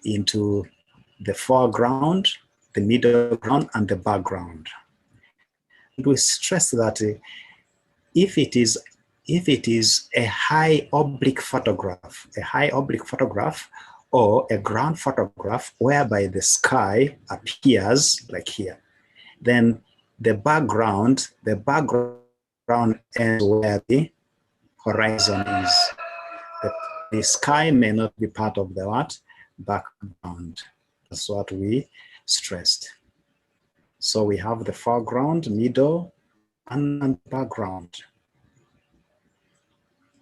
into the foreground, the middle ground, and the background. And we stress that if it is a high oblique photograph, or a ground photograph whereby the sky appears like here, then the background ends where the horizon is. The sky may not be part of the what? Background. That's what we stressed. So we have the foreground, middle, and background.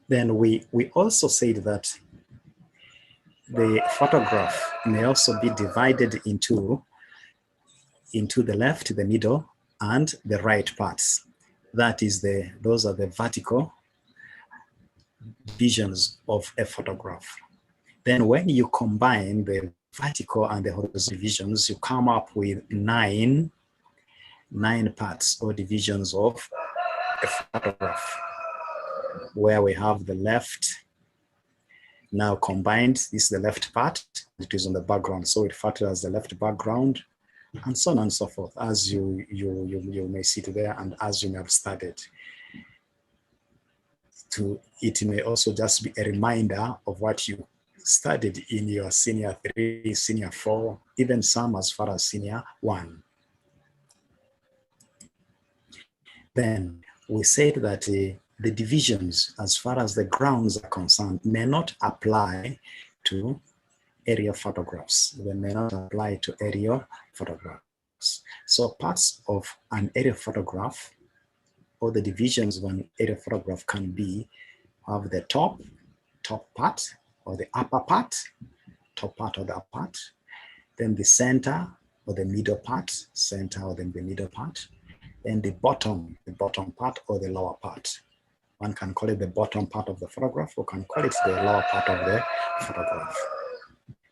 Then we also said that the photograph may also be divided into the left, the middle, and the right parts. That is those are the vertical visions of a photograph. Then when you combine the vertical and the horizontal divisions, you come up with nine parts or divisions of a photograph, where we have the left now combined. This is the left part, it is on the background, so it referred to as the left background, and so on and so forth, as you may see there, and as you may have studied. It may also just be a reminder of what you studied in your senior 3, senior 4, even some as far as senior 1. Then we said that the divisions, as far as the grounds are concerned, may not apply to aerial photographs. They may not apply to aerial photographs. So parts of an aerial photograph, or the divisions of an aerial photograph, can be of the top part, or the upper part, top part or the upper part, then the center or the middle part, center or then the middle part, then the bottom part or the lower part. One can call it the bottom part of the photograph, or can call it the lower part of the photograph.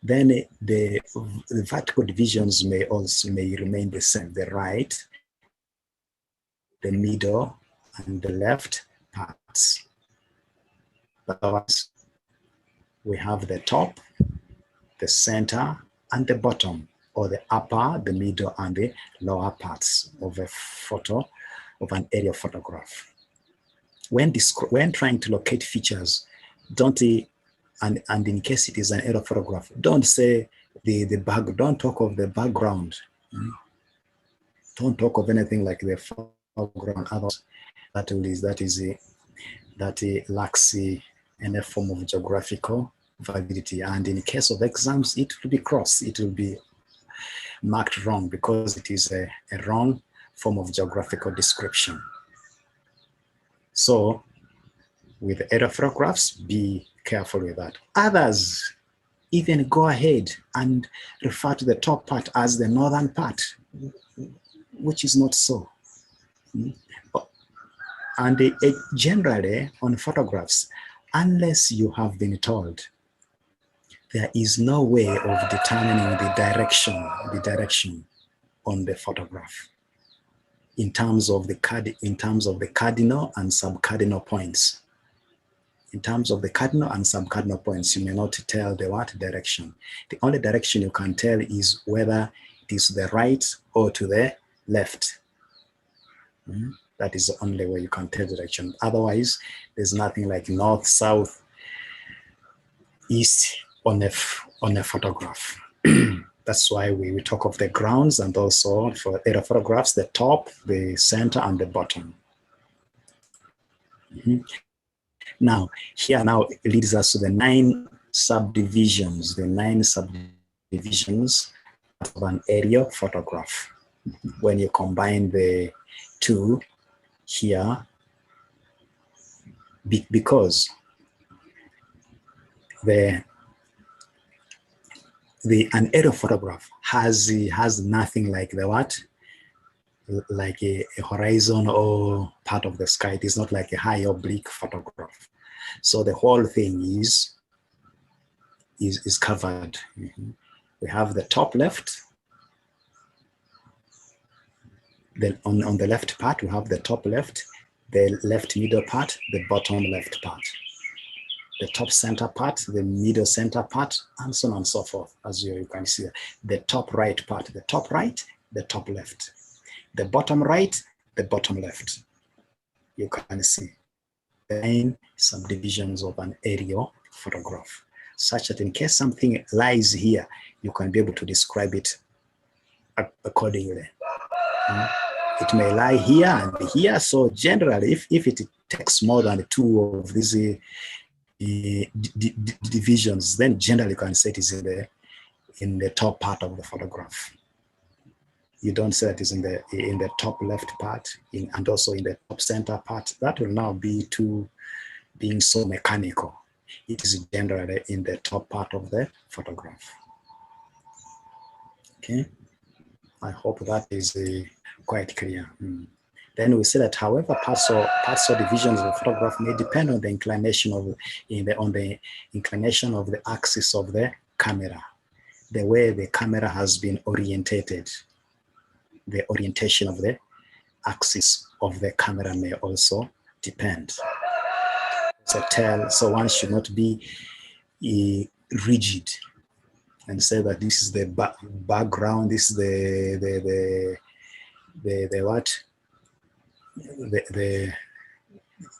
Then the vertical divisions may remain the same: the right, the middle, and the left parts. But otherwise, we have the top, the center, and the bottom, or the upper, the middle, and the lower parts of a photo, of an aerial photograph. When trying to locate features, don't and in case it is an aerial photograph, don't say don't talk of the background. Don't talk of anything like the foreground. Others that lacks any form of geographical validity. And in case of exams, it will be crossed. It will be marked wrong because it is a wrong form of geographical description. So with aerial photographs, be careful with that. Others even go ahead and refer to the top part as the northern part, which is not so. And generally on photographs, unless you have been told, there is no way of determining the direction on the photograph in terms of the cardinal and sub-cardinal points. In terms of the cardinal and sub-cardinal points, you may not tell the what direction. The only direction you can tell is whether it is to the right or to the left. That is the only way you can tell the direction. Otherwise, there's nothing like north, south, east on a photograph. That's why we talk of the grounds, and also for aerial photographs, the top, the center, and the bottom. Now, here now leads us to the 9 subdivisions, of an aerial photograph. When you combine the two here, because an aerial photograph has nothing like the what? Like a horizon or part of the sky. It is not like a high oblique photograph. So the whole thing is covered. We have the top left. Then on the left part, we have the top left, the left middle part, the bottom left part. the top center part, the middle center part, and so on and so forth. As you can see, the top right part, the top right, the top left, the bottom right, the bottom left. You can see the main subdivisions of an aerial photograph, such that in case something lies here, you can be able to describe it accordingly. It may lie here and here. So generally, if it takes more than two of these divisions, then generally you can say it is in the top part of the photograph. You don't say it is in the top left part and also in the top center part. That will now be being so mechanical. It is generally in the top part of the photograph. Okay, I hope that is quite clear. Then we say that, however, parts or divisions of the photograph may depend on the inclination of the inclination of the axis of the camera, the way the camera has been orientated. The orientation of the axis of the camera may also depend. So one should not be rigid and say that this is the background, this is the what?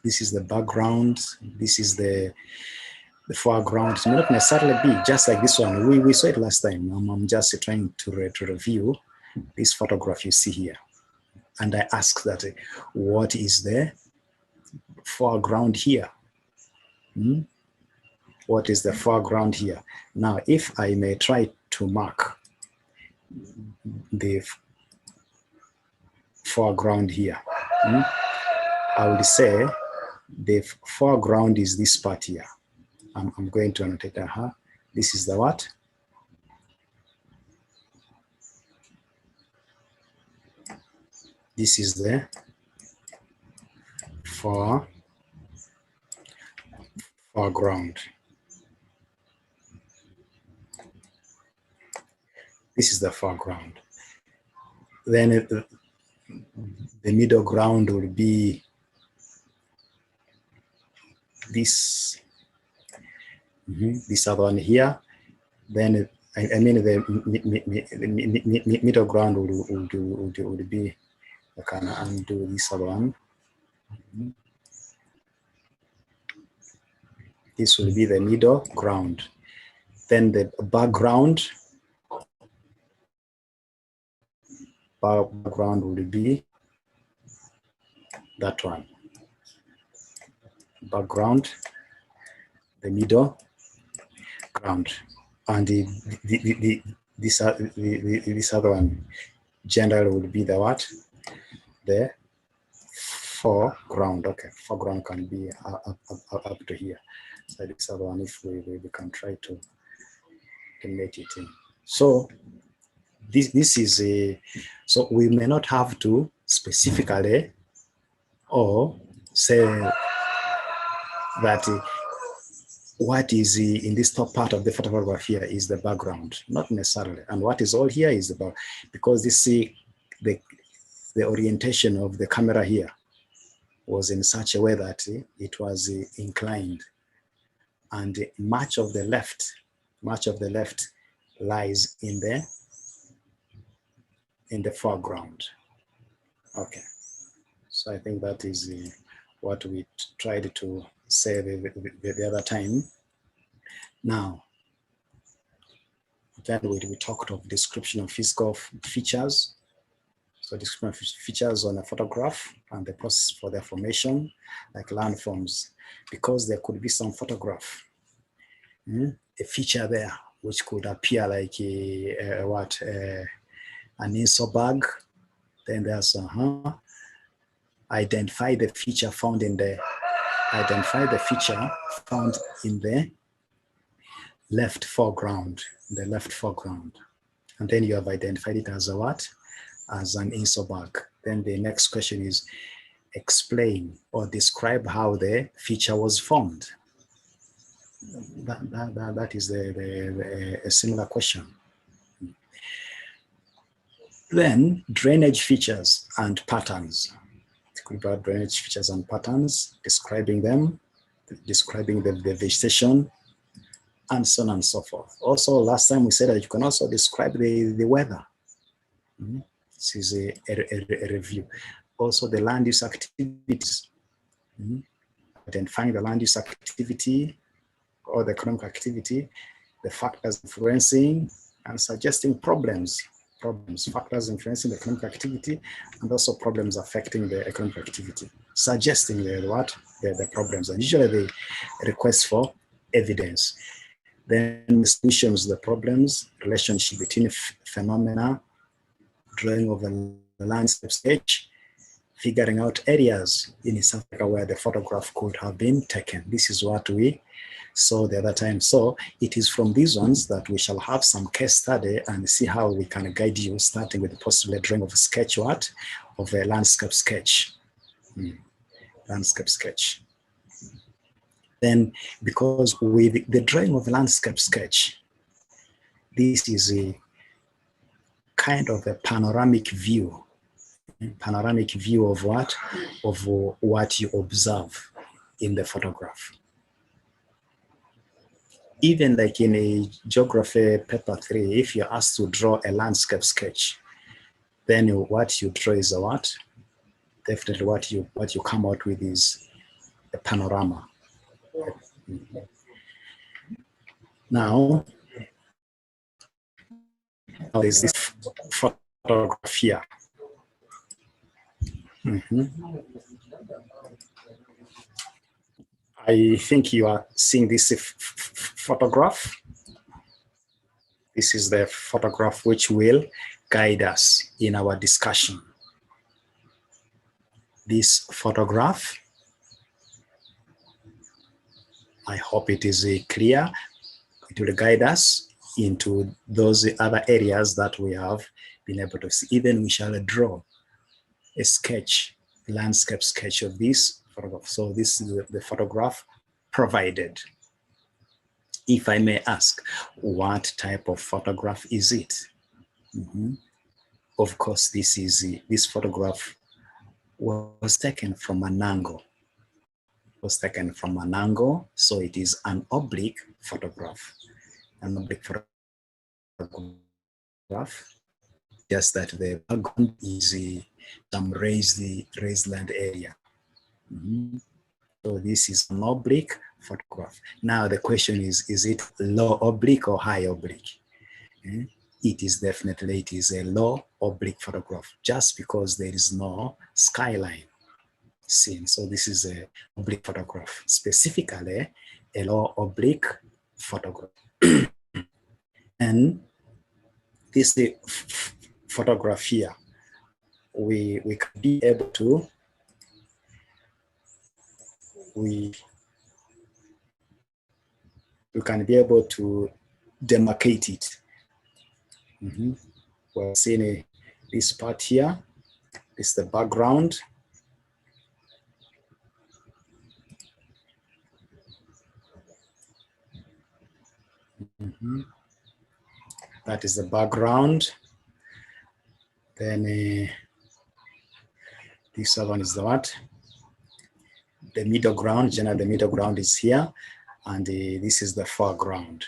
This is the background, this is the foreground. It may not necessarily be just like this one. We saw it last time. I'm just trying to review this photograph you see here. And I asked that, what is the foreground here? What is the foreground here? Now, if I may try to mark the foreground here, I would say the foreground is this part here. I'm going to annotate that. This is the what? This is the foreground. This is the foreground. Then the middle ground will be this. This other one here. Then I mean the middle ground would be. I can undo this other one. This will be the middle ground. Then the background will be that one. Background, the middle ground, and this other one generally would be the what? The foreground. Okay, foreground can be up to here. So this other one, if we can try to make it in. So this is so we may not have to specifically or say that what is in this top part of the photograph here is the background, not necessarily. And what is all here is about, because this the orientation of the camera here was in such a way that it was inclined, and much of the left lies in the foreground. Okay, so I think that is what we tried to say the other time. Now, then we talked of description of physical features. So description of features on a photograph and the process for their formation, like landforms, because there could be some photograph, a feature there which could appear like an insert bag. Then there's identify the feature found in the left foreground, and then you have identified it as a what? As an insert bag. Then the next question is explain or describe how the feature was formed. That is a similar question. Then drainage features and patterns. It could be about drainage features and patterns, describing them. describing the vegetation, and so on and so forth. Also, last time we said that you can also describe the weather. This is a review. Also, the land use activities. Identifying the land use activity or the economic activity, the factors influencing and suggesting problems, factors influencing the economic activity, and also problems affecting the economic activity, suggesting the problems, and usually they request for evidence. Then the solutions, the problems, relationship between phenomena, drawing of a landscape sketch, figuring out areas in South Africa where the photograph could have been taken. This is what we saw the other time. So it is from these ones that we shall have some case study and see how we can guide you, starting with possibly drawing of a sketch, of a landscape sketch. Landscape sketch. Then, because with the drawing of a landscape sketch, this is a kind of a panoramic view of what? Of what you observe in the photograph. Even like in a geography paper 3, if you're asked to draw a landscape sketch, then what you draw is a what? Definitely what you come out with is a panorama. Now there's this photograph here. I think you are seeing this photograph. This is the photograph which will guide us in our discussion. This photograph, I hope it is clear. It will guide us into those other areas that we have been able to see. Even we shall draw a sketch, a landscape sketch of this photograph. So this is the photograph provided. If I may ask, what type of photograph is it? Of course, this photograph was taken from an angle. So it is an oblique photograph. An oblique photograph. Just that the background is some raised land area. So this is an oblique photograph. Now the question is it low oblique or high oblique? It is definitely, it is a low oblique photograph, just because there is no skyline seen. So this is a oblique photograph, specifically a low oblique photograph. And this photograph here, we can be able to we can be able to demarcate it. We're seeing this part here. This is the background. That is the background. Then this other one is the what? The middle ground. Generally, the middle ground is here, and this is the foreground.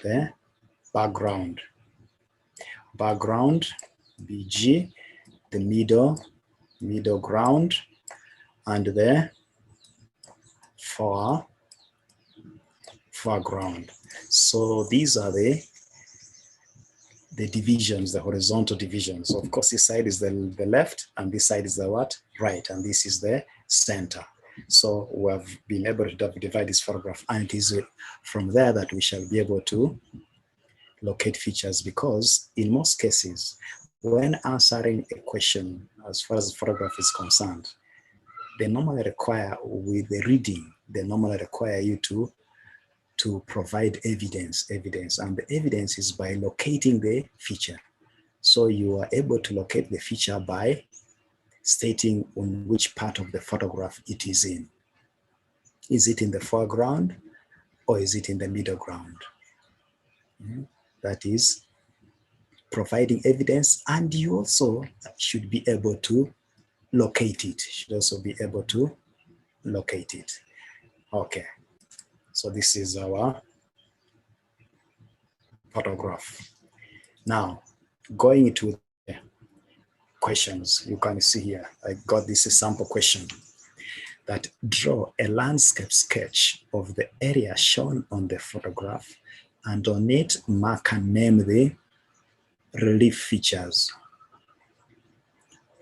The background. Background, BG, the middle ground, and the foreground. So these are the divisions, the horizontal divisions. Of course, this side is the left, and this side is the what? Right, and this is the center. So we have been able to divide this photograph, and it is from there that we shall be able to locate features, because in most cases, when answering a question, as far as the photograph is concerned, they normally require, with the reading, they normally require you to provide evidence, and the evidence is by locating the feature. So you are able to locate the feature by stating on which part of the photograph it is in. Is it in the foreground, or is it in the middle ground? That is providing evidence, and you also should be able to locate it. Okay, so this is our photograph. Now, going into the questions, you can see here, I got this sample question that draw a landscape sketch of the area shown on the photograph and on it mark and name the relief features,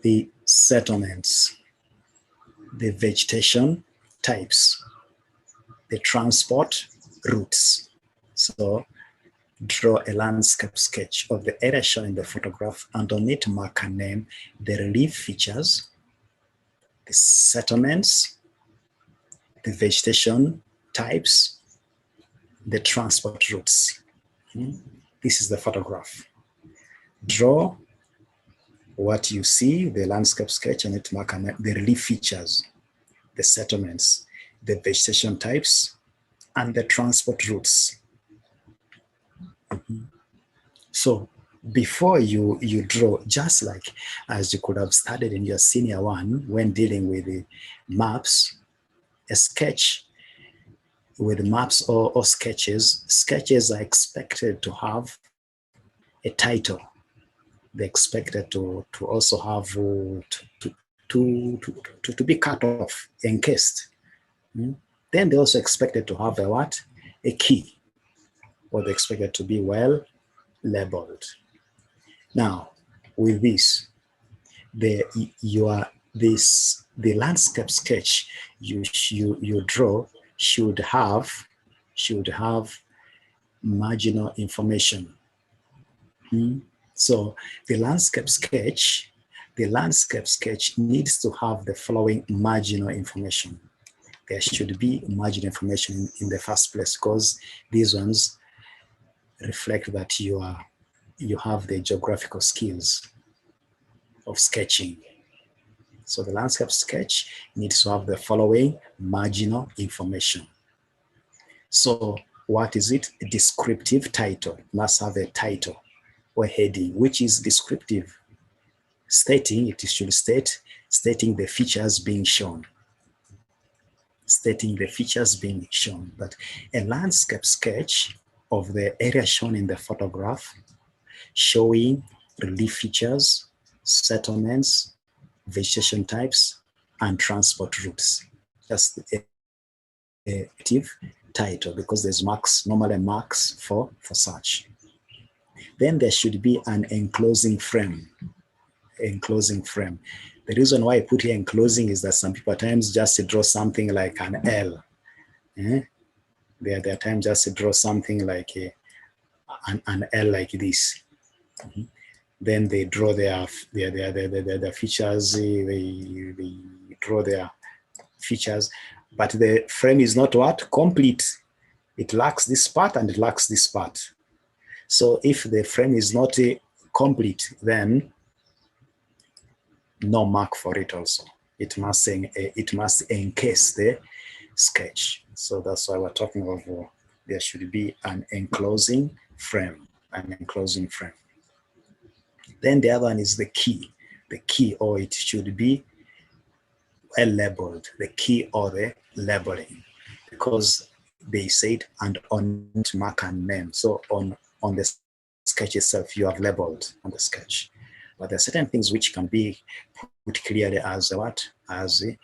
the settlements, the vegetation types, the transport routes. So draw a landscape sketch of the area shown in the photograph and on it mark and name the relief features, the settlements, the vegetation types, the transport routes. This is the photograph. Draw what you see, the landscape sketch, and it mark and name the relief features, the settlements, the vegetation types, and the transport routes. So before you draw, just like as you could have studied in your senior one when dealing with the maps, a sketch with maps or sketches are expected to have a title. They're expected to also have to be cut off, encased. Then they're also expected to have a what? A key, or they're expected to be well labeled. Now, with this, the landscape sketch you draw should have marginal information. So the landscape sketch needs to have the following marginal information. There should be marginal information in the first place, because these ones reflect that you have the geographical skills of sketching. So the landscape sketch needs to have the following marginal information. So what is it? A descriptive title. It must have a title or heading, which is descriptive, stating the features being shown. Stating the features being shown. But a landscape sketch of the area shown in the photograph, showing relief features, settlements, vegetation types, and transport routes. Just a title, because there's marks, normally marks for such. Then there should be an enclosing frame. Enclosing frame. The reason why I put here enclosing is that some people at times just draw something like an L. There are times just draw something like an L like this. Then they draw their features, they draw their features, but the frame is not what? Complete. It lacks this part and it lacks this part. So if the frame is not complete, then no mark for it also. It must encase the sketch. So that's why we're talking of there should be an enclosing frame, Then the other one is the key, or it should be well labeled, the key or the labeling, because they said and on it mark and name. So on the sketch itself, you have labeled on the sketch. But there are certain things which can be put clearly as a what? As a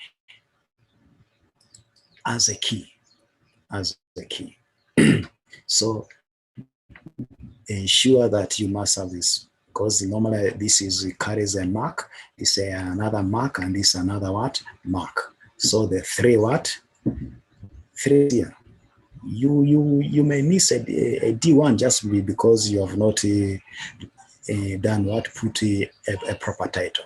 key. So ensure that you must have this, because normally this carries a mark, this is another mark, and this another what? Mark. So the three here. You may miss a D1 just because you have not done what? Put a proper title.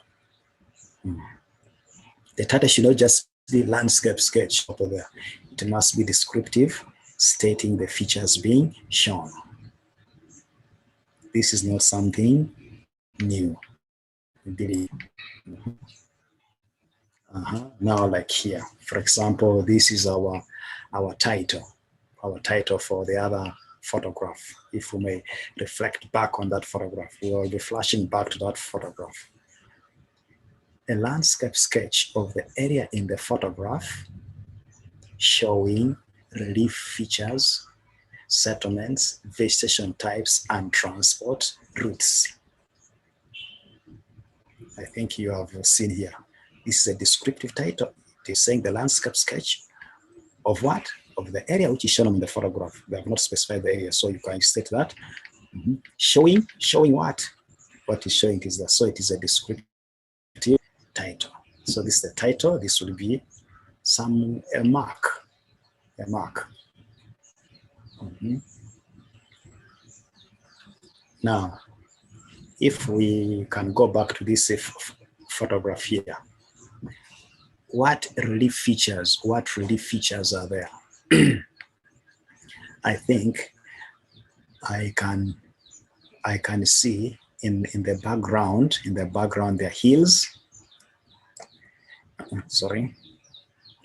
The title should not just be landscape sketch over there. It must be descriptive, stating the features being shown. This is not something new. Now, like here, for example, this is our title. Our title for the other photograph. If we may reflect back on that photograph, we will be flashing back to that photograph. A landscape sketch of the area in the photograph showing relief features, settlements, vegetation types, and transport routes. I think you have seen here. This is a descriptive title. It is saying the landscape sketch of what? Of the area which is shown in the photograph. They have not specified the area, so you can state that. Showing what? What is showing is that, so it is a descriptive title. So this is the title. This will be a mark. Now, if we can go back to this photograph here, what relief features are there? I think I can see in the background, there are hills. Sorry,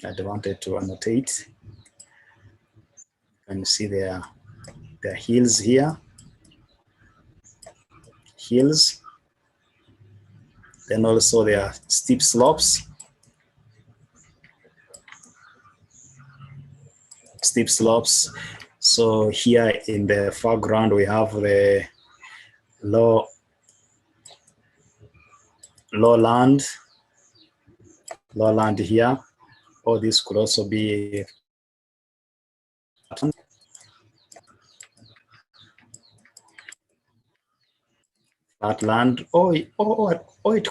I wanted to annotate. You can see there are hills here. Hills. Then also there are steep slopes. So here in the foreground we have the lowland here, or this could also be flatland, or it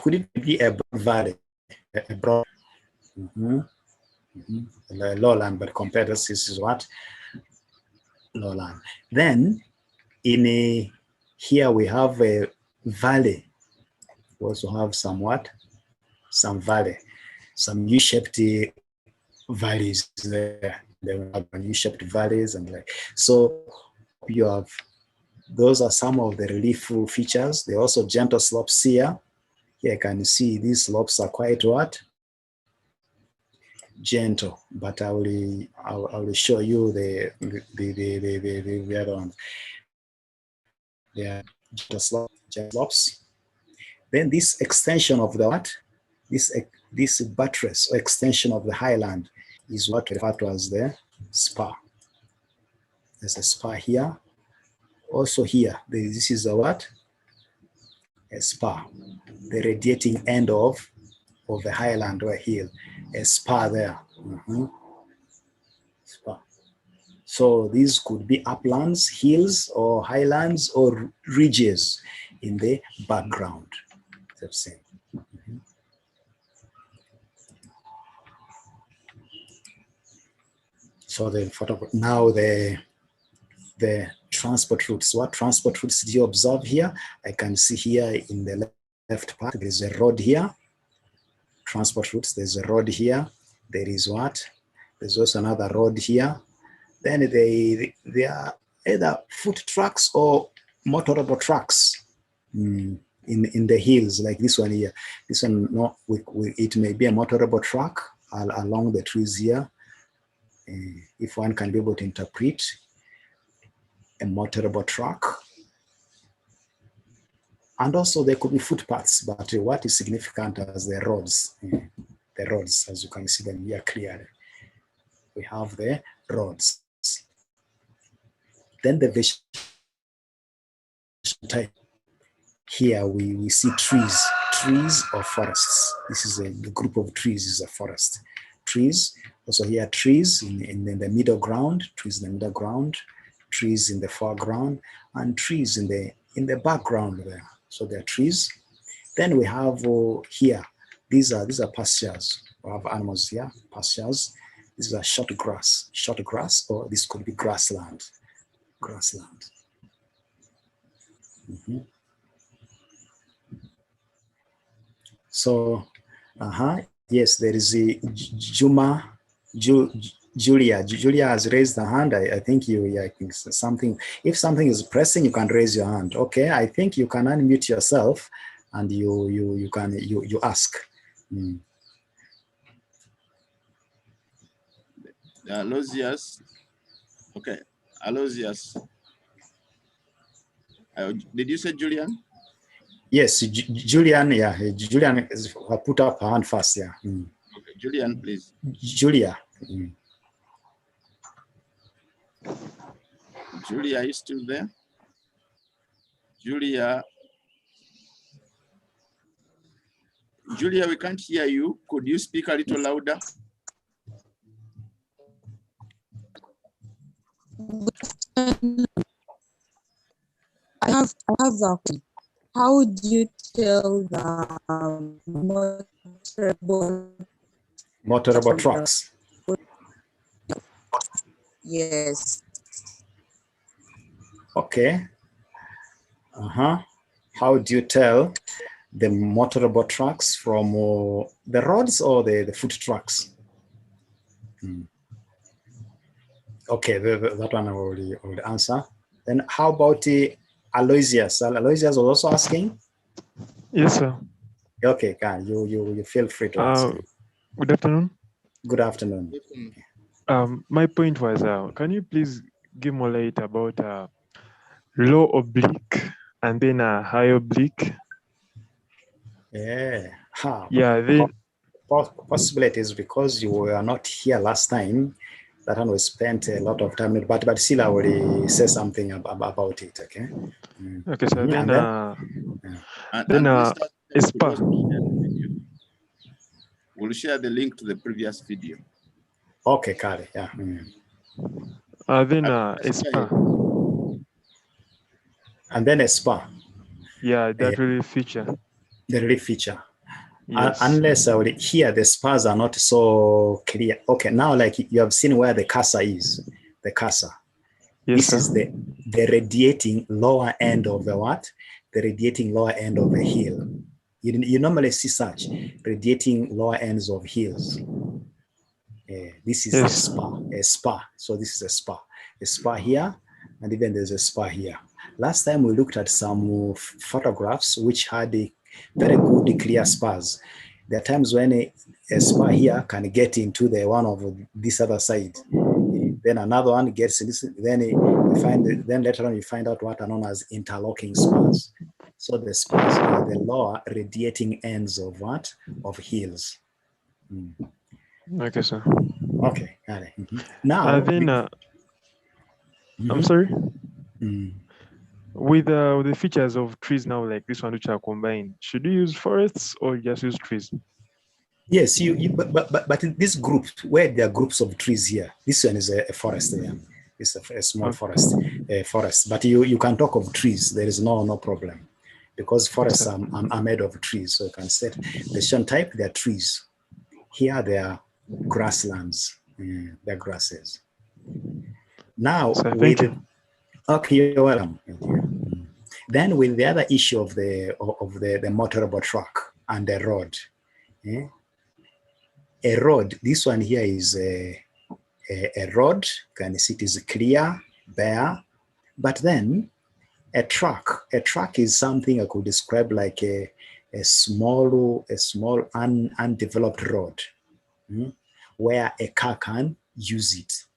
could be a broad valley, a broad lowland, but compared to this is what? Lowland. Then here we have a valley. We also have some valley, some U-shaped valleys there. There are U-shaped valleys, and so you have, those are some of the relief features. There are also gentle slopes here. Here you can see these slopes are quite gentle, but I will show you the other one. They are gentle slopes. Then this extension of the this buttress or extension of the highland is what we refer to as the spur. There's a spur here. Also here, this is a spur. The radiating end of the highland or hill. A spur there. Spur. So these could be uplands, hills, or highlands, or ridges in the background. So the photograph, now the transport routes. What transport routes do you observe here? I can see here in the left part, there is a road here. Transport routes, there's a road here. There is what? There's also another road here. Then they are either foot tracks or motorable tracks in the hills, like this one here. This one, no, it may be a motorable track along the trees here. If one can be able to interpret a motorable track. And also there could be footpaths, but what is significant as the roads, as you can see them here clearly. We have the roads. Then the vegetation type. Here we see trees or forests. This is a group of trees, is a forest. Trees, also here trees in the middle ground, trees in the foreground, and trees in the background there. So there are trees. Then we have here, these are pastures. We have animals here, pastures. These are short grass, or this could be grassland. So, yes, there is a Julia. Julia has raised the hand. I think something. If something is pressing, you can raise your hand. Okay, I think you can unmute yourself, and you ask. Aloysius. Okay, Aloysius. Did you say Julian? Yes, Julian. Yeah, Julian put up her hand first. Yeah. Okay, Julian, please. Julia. Julia, are you still there? Julia, we can't hear you. Could you speak a little louder? I have a question. How do you tell the Motorable trucks? Yes. Okay. How do you tell the motorable trucks from the roads or the foot trucks? Okay, that one I already answer. Then how about Aloysius? Aloysius was also asking. Yes, sir. Okay, Khan, you feel free to ask. Good afternoon. Good afternoon. My point was, can you please give more light about low oblique and then high oblique? Yeah. Yeah, then possibilities because you were not here last time. That one we spent a lot of time, but still I already say something about it. Okay. Okay, so then SPA. We'll share the link to the previous video. Okay, Kari. Yeah. Then SPA. And then SPA. Yeah, that really feature. The relief feature. Yes. Unless here the spars are not so clear. Okay, now like you have seen where the cursor is. The cursor. Yes, this sir. is the radiating lower end of the what? The radiating lower end of the hill. You normally see such radiating lower ends of hills. This is Yes. a spa. So this is a spa here, and even there's a spa here. Last time we looked at some photographs which had a very good clear spars. There are times when a spa here can get into the one of this other side. Then another one gets this. Then later on you find out what are known as interlocking spars. So the spars are the lower radiating ends of what? Of hills. Okay, sir. Okay, got it. Now then I'm sorry. With the features of trees now, like this one which are combined, should you use forests or just use trees? Yes, but in this group where there are groups of trees here, this one is a forest there. It's a small forest, But you can talk of trees. There is no problem, because forests are made of trees. So you can say vegetation type, they are trees. Here they are grasslands. They're grasses. Now thank you. Okay, you're welcome. Then with the other issue of the motorable truck and the road. A road, this one here is a road, can you see it is clear, bare, but then a truck is something I could describe like a small undeveloped road where a car can use it.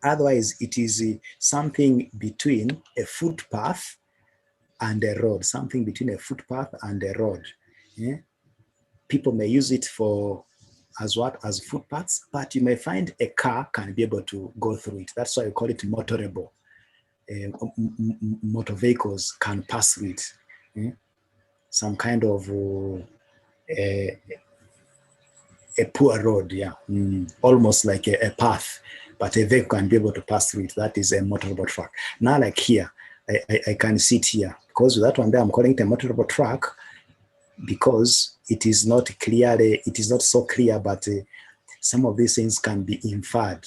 Otherwise, it is something between a footpath and a road, something between a footpath and a road. People may use it as footpaths, but you may find a car can be able to go through it. That's why we call it motorable. Motor vehicles can pass through it. Some kind of a poor road, yeah, almost like a path, but a vehicle can be able to pass through it. That is a motorable truck. Now, like here, I can sit here because with that one there, I'm calling it a motorable truck because it is not so clear, but some of these things can be inferred.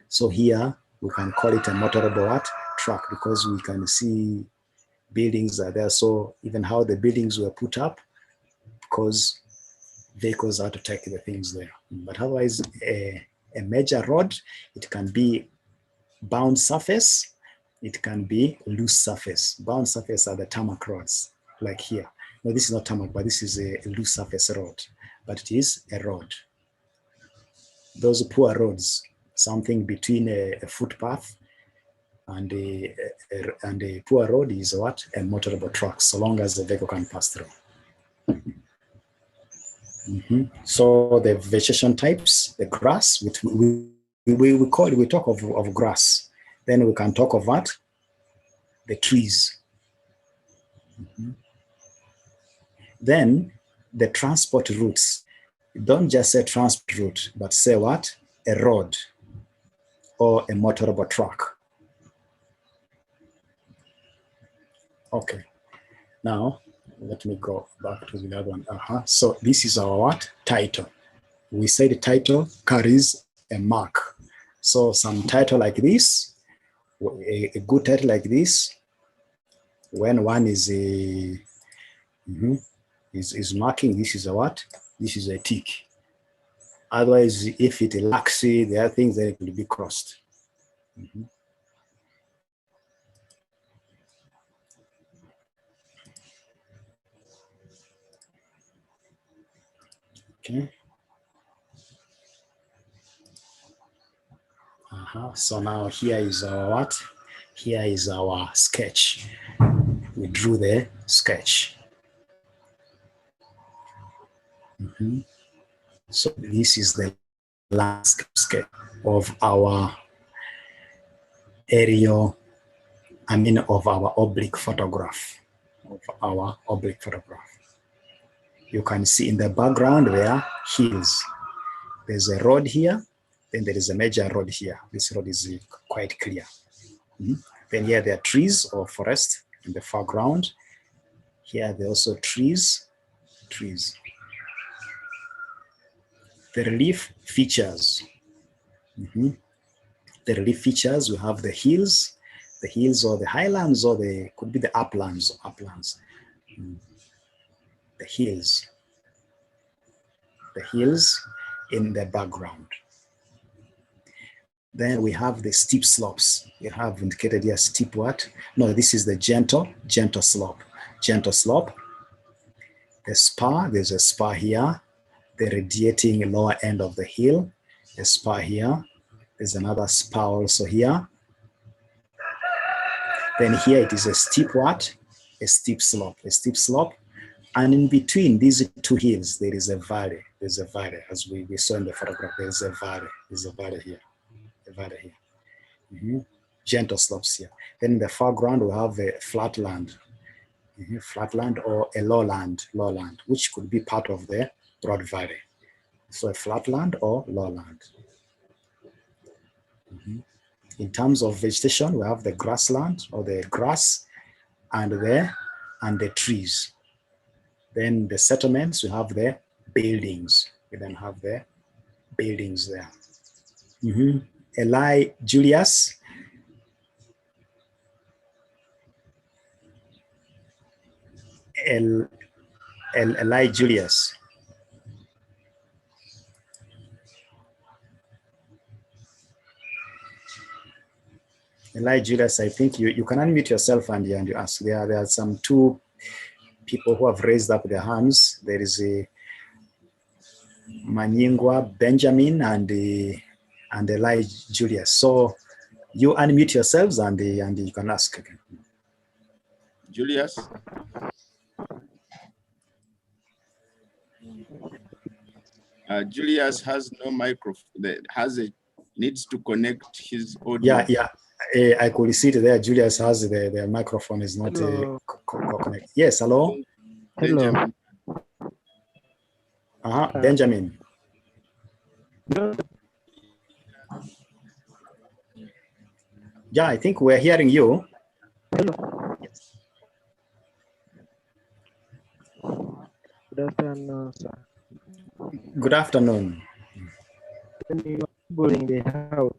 So here we can call it a motorable truck because we can see buildings are there. So even how the buildings were put up, because vehicles are to take the things there. But otherwise, a major road, it can be bound surface, it can be loose surface. Bound surface are the tarmac roads, like here. No, this is not tarmac, but this is a loose surface road, but it is a road. Those poor roads, something between a footpath and a poor road is what? A motorable truck, so long as the vehicle can pass through. So the vegetation types, the grass, we talk of grass. Then we can talk of what? The trees. Then the transport routes. Don't just say transport route, but say what? A road or a motorable truck. Okay. Now, let me go back to the other one. So this is our what? Title. We say the title carries a mark. So some title like this, a good title like this, when one is marking, this is a what? This is a tick. Otherwise, if it lacks the other things, then it will be crossed. Okay. So now here is our what? Here is our sketch. We drew the sketch. So this is the landscape sketch of our aerial, of our oblique photograph. You can see in the background there, hills. There's a road here, then there is a major road here. This road is quite clear. Then here there are trees or forest in the foreground. Here there are also trees. The relief features. The relief features, we have the hills or the highlands, or could be the uplands. The hills in the background. Then we have the steep slopes. You have indicated here steep what? No, this is the gentle slope. The spar, there's a spar here. The radiating lower end of the hill, a spar here. There's another spar also here. Then here it is a steep what? A steep slope. And in between these two hills, there is a valley. There's a valley, as we saw in the photograph. There's a valley here. Gentle slopes here. Then in the foreground, we have a flatland. Flatland or a lowland, which could be part of the broad valley. So a flatland or lowland. In terms of vegetation, we have the grassland or the grass and the trees. Then the settlements, we have the buildings. We then have the buildings there. Eli Julius. Eli Julius. Eli Julius, I think you can unmute yourself and you ask. There are some two people who have raised up their hands. There is a Manyingwa Benjamin and Eli Julius. So you unmute yourselves and you can ask again. Julius? Julius has no microphone. Needs to connect his audio. Yeah. I could see it there. Julius has the microphone is not connected. Yes, hello? Benjamin. Benjamin. Yeah, I think we're hearing you. Hello. Yes. Good afternoon, sir. Good afternoon. When you are building the house,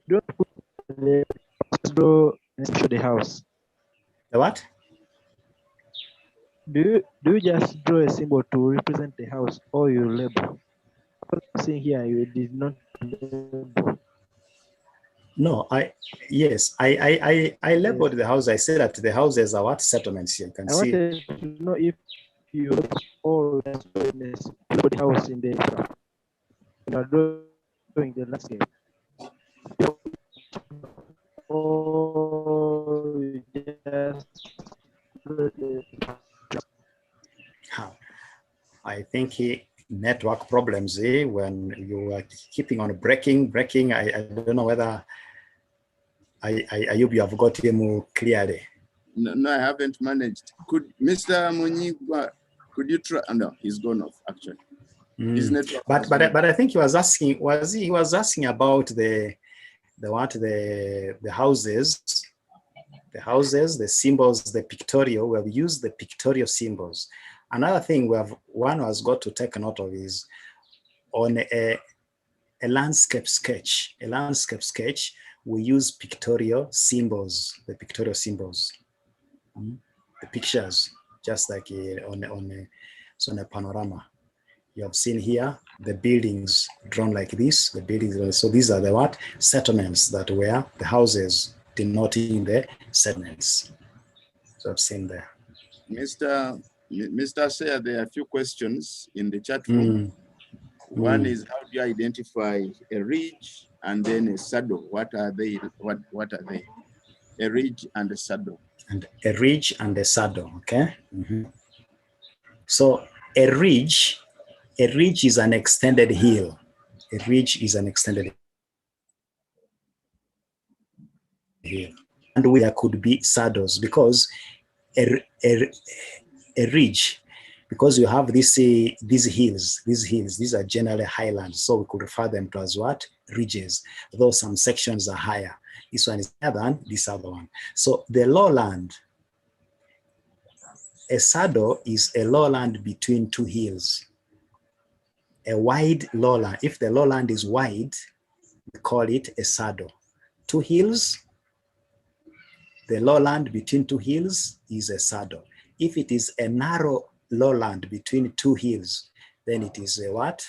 don't put the draw into the house. The what? Do you just draw a symbol to represent the house or you label? Seeing here, you did not label. No, I labeled the house. I said that the houses are what settlements here. You can see. I wanted to know if you all put the house in the drawing the landscape. Or you just I think network problems when you are keeping on breaking. I don't know whether I hope you have got him clearly. No, I haven't managed. Could Mr. Munyigwa, could you try? No, he's gone off actually. His network has gone. But I think he was asking, he was asking about the houses, the symbols, the pictorial. We have used the pictorial symbols. Another thing one has got to take note of is on a landscape sketch. A landscape sketch, we use pictorial symbols, the pictorial symbols, the pictures, just like on a panorama. You have seen here the buildings drawn like this. The buildings. So these are the what? Settlements that were the houses denoting the settlements. So I've seen there. Mr. Sayer, there are a few questions in the chat room. One is, how do you identify a ridge and then a saddle? What are they? What are they? A ridge and a saddle. And a ridge and a saddle. Okay. So a ridge is an extended hill. A ridge is an extended hill. And there could be saddles because a ridge, because you have these hills, these are generally highlands. So we could refer them to as what? Ridges, though some sections are higher. This one is higher than this other one. So the lowland, a saddle is a lowland between two hills. A wide lowland, if the lowland is wide, we call it a saddle. Two hills, the lowland between two hills is a saddle. If it is a narrow lowland between two hills, then it is a what?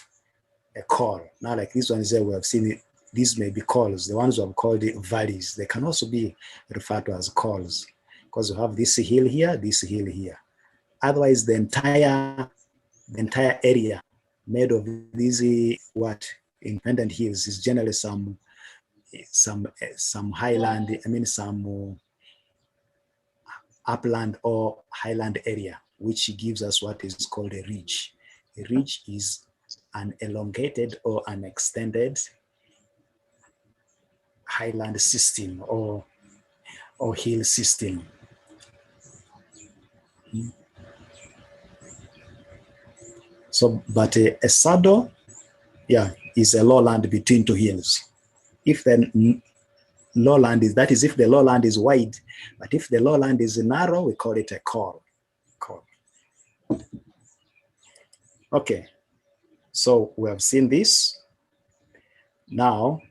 A col. Now, like this one is there, we have seen it. These may be cols. The ones who have called it valleys, they can also be referred to as cols because you have this hill here, this hill here. Otherwise, the entire area made of these independent hills is generally some highland, some upland or highland area, which gives us what is called a ridge. A ridge is an elongated or an extended highland system or hill system. So, but a saddle, is a lowland between two hills. If the lowland is, that is if the lowland is wide, but if the lowland is narrow, we call it a col. Okay, so we have seen this. Now,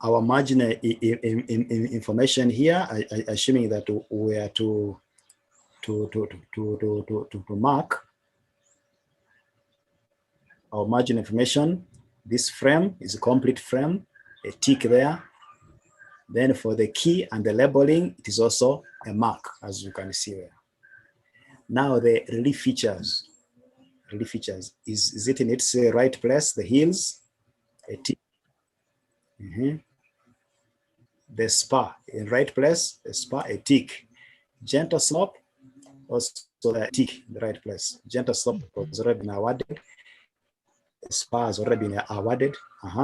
our marginal information here, assuming that we are to mark our margin information. This frame is a complete frame, a tick there. Then for the key and the labeling, it is also a mark, as you can see there. Now the relief features. Is it in its right place? The hills, a tick. The spar in right place, the spar, a tick. Gentle slope, also a tick in the right place. Gentle slope was already been awarded. The spar has already been awarded.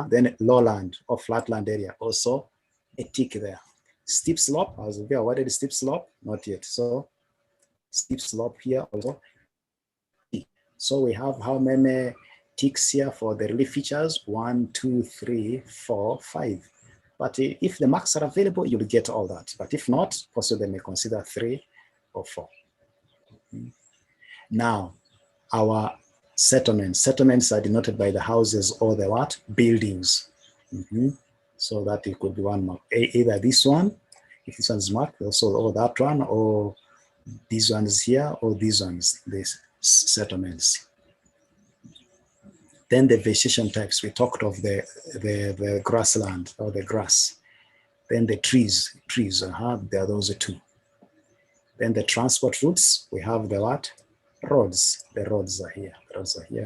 Then lowland or flatland area, also a tick there. Steep slope, has been awarded steep slope, not yet. So steep slope here also. So we have how many ticks here for the relief features? 1, 2, 3, 4, 5. But if the marks are available, you'll get all that. But if not, also they may consider 3 or 4. Now, our settlements are denoted by the houses or the what? Buildings. So that it could be one mark. Either this one, if this one is marked, also or that one, or these ones here, or these ones, these settlements. Then the vegetation types, we talked of the grassland or the grass. Then the trees, there are those two. Then the transport routes, we have the what? Roads. The roads are here.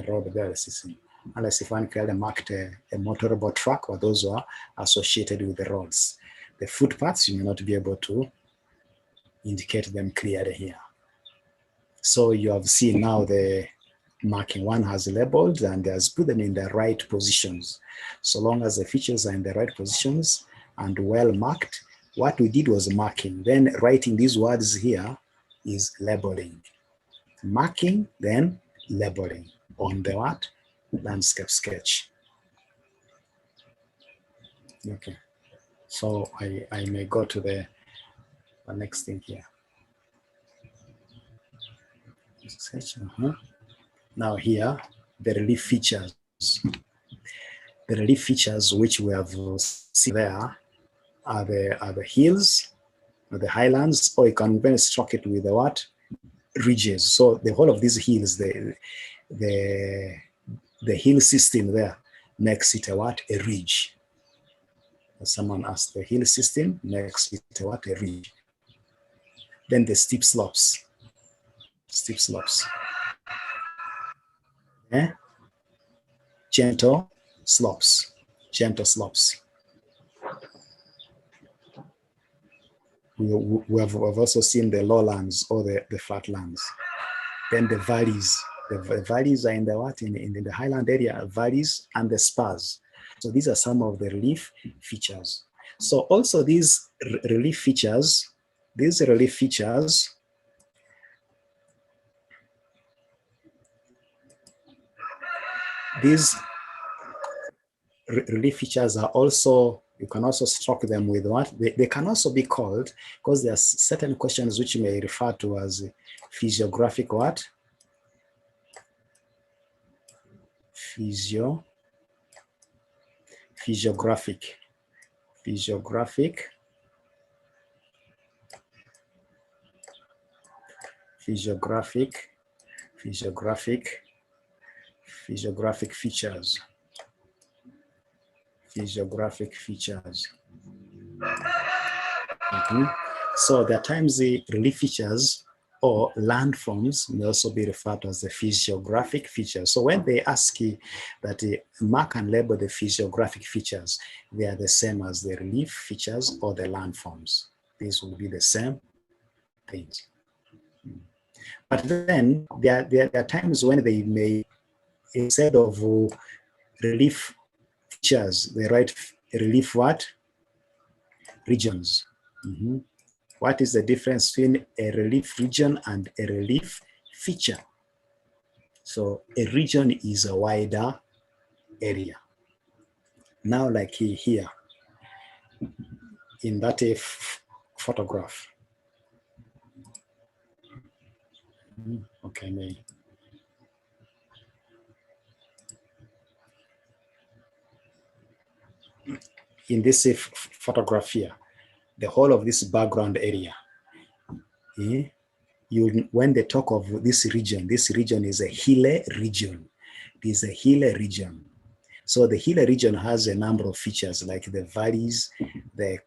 Road there is, unless if one clearly marked a motorable truck, or those who are associated with the roads. The footpaths, you may not be able to indicate them clearly here. So you have seen now the marking. One has labeled and has put them in the right positions. So long as the features are in the right positions and well marked, what we did was marking. Then writing these words here is labeling. Marking, then labeling on the what? Landscape sketch. Okay. So I may go to the next thing here. Sketch. Now here, the relief features. The relief features which we have seen there are the hills, or the highlands, or you can even struck it with the what? Ridges. So the whole of these hills, the hill system there makes it a what? A ridge. Someone asked, the hill system makes it a what? A ridge. Then the steep slopes. Steep slopes. Yeah? Gentle slopes. Gentle slopes. We have also seen the lowlands or the flatlands. Then the valleys. The valleys are in the what? In the highland area, valleys and the spurs. So these are some of the relief features. So also these relief features, these relief features are also, you can also struck them with what? They can also be called, because there are certain questions which you may refer to as physiographic what? Physiographic features. Physiographic features. So there are times the relief features or landforms may also be referred to as the physiographic features. So when they ask you that mark and label the physiographic features, they are the same as the relief features or the landforms. These will be the same things. But then there are times when they may, instead of relief features, they write relief what? Regions. What is the difference between a relief region and a relief feature? So a region is a wider area. Now, like here, in that photograph. Okay, in this photograph here, the whole of this background area, when they talk of this region is a hilly region. It is a hilly region. So the hilly region has a number of features like the valleys, the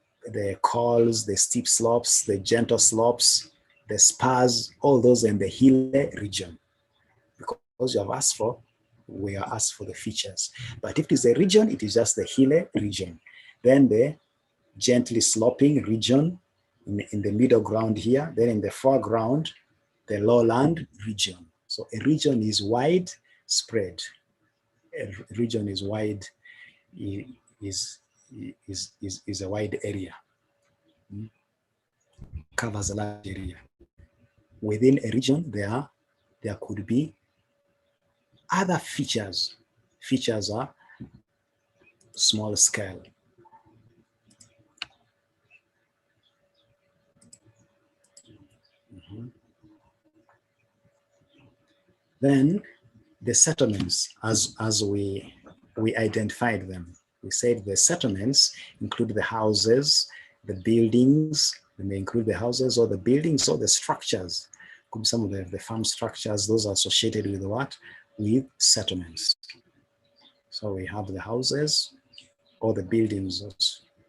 cols, the steep slopes, the gentle slopes, the spurs, all those in the hilly region. Because you have asked for, we are asked for the features. But if it is a region, it is just the hilly region. Then the gently sloping region in the middle ground here, then in the foreground, the lowland region. So a region is wide spread. A region is wide, is a wide area. Covers a large area. Within a region, there could be other features. Features are small scale. Then the settlements, as we identified them, we said the settlements include the houses, the buildings. They may include the houses or the buildings or the structures. Could be some of the farm structures. Those are associated with what? With settlements. So we have the houses or the buildings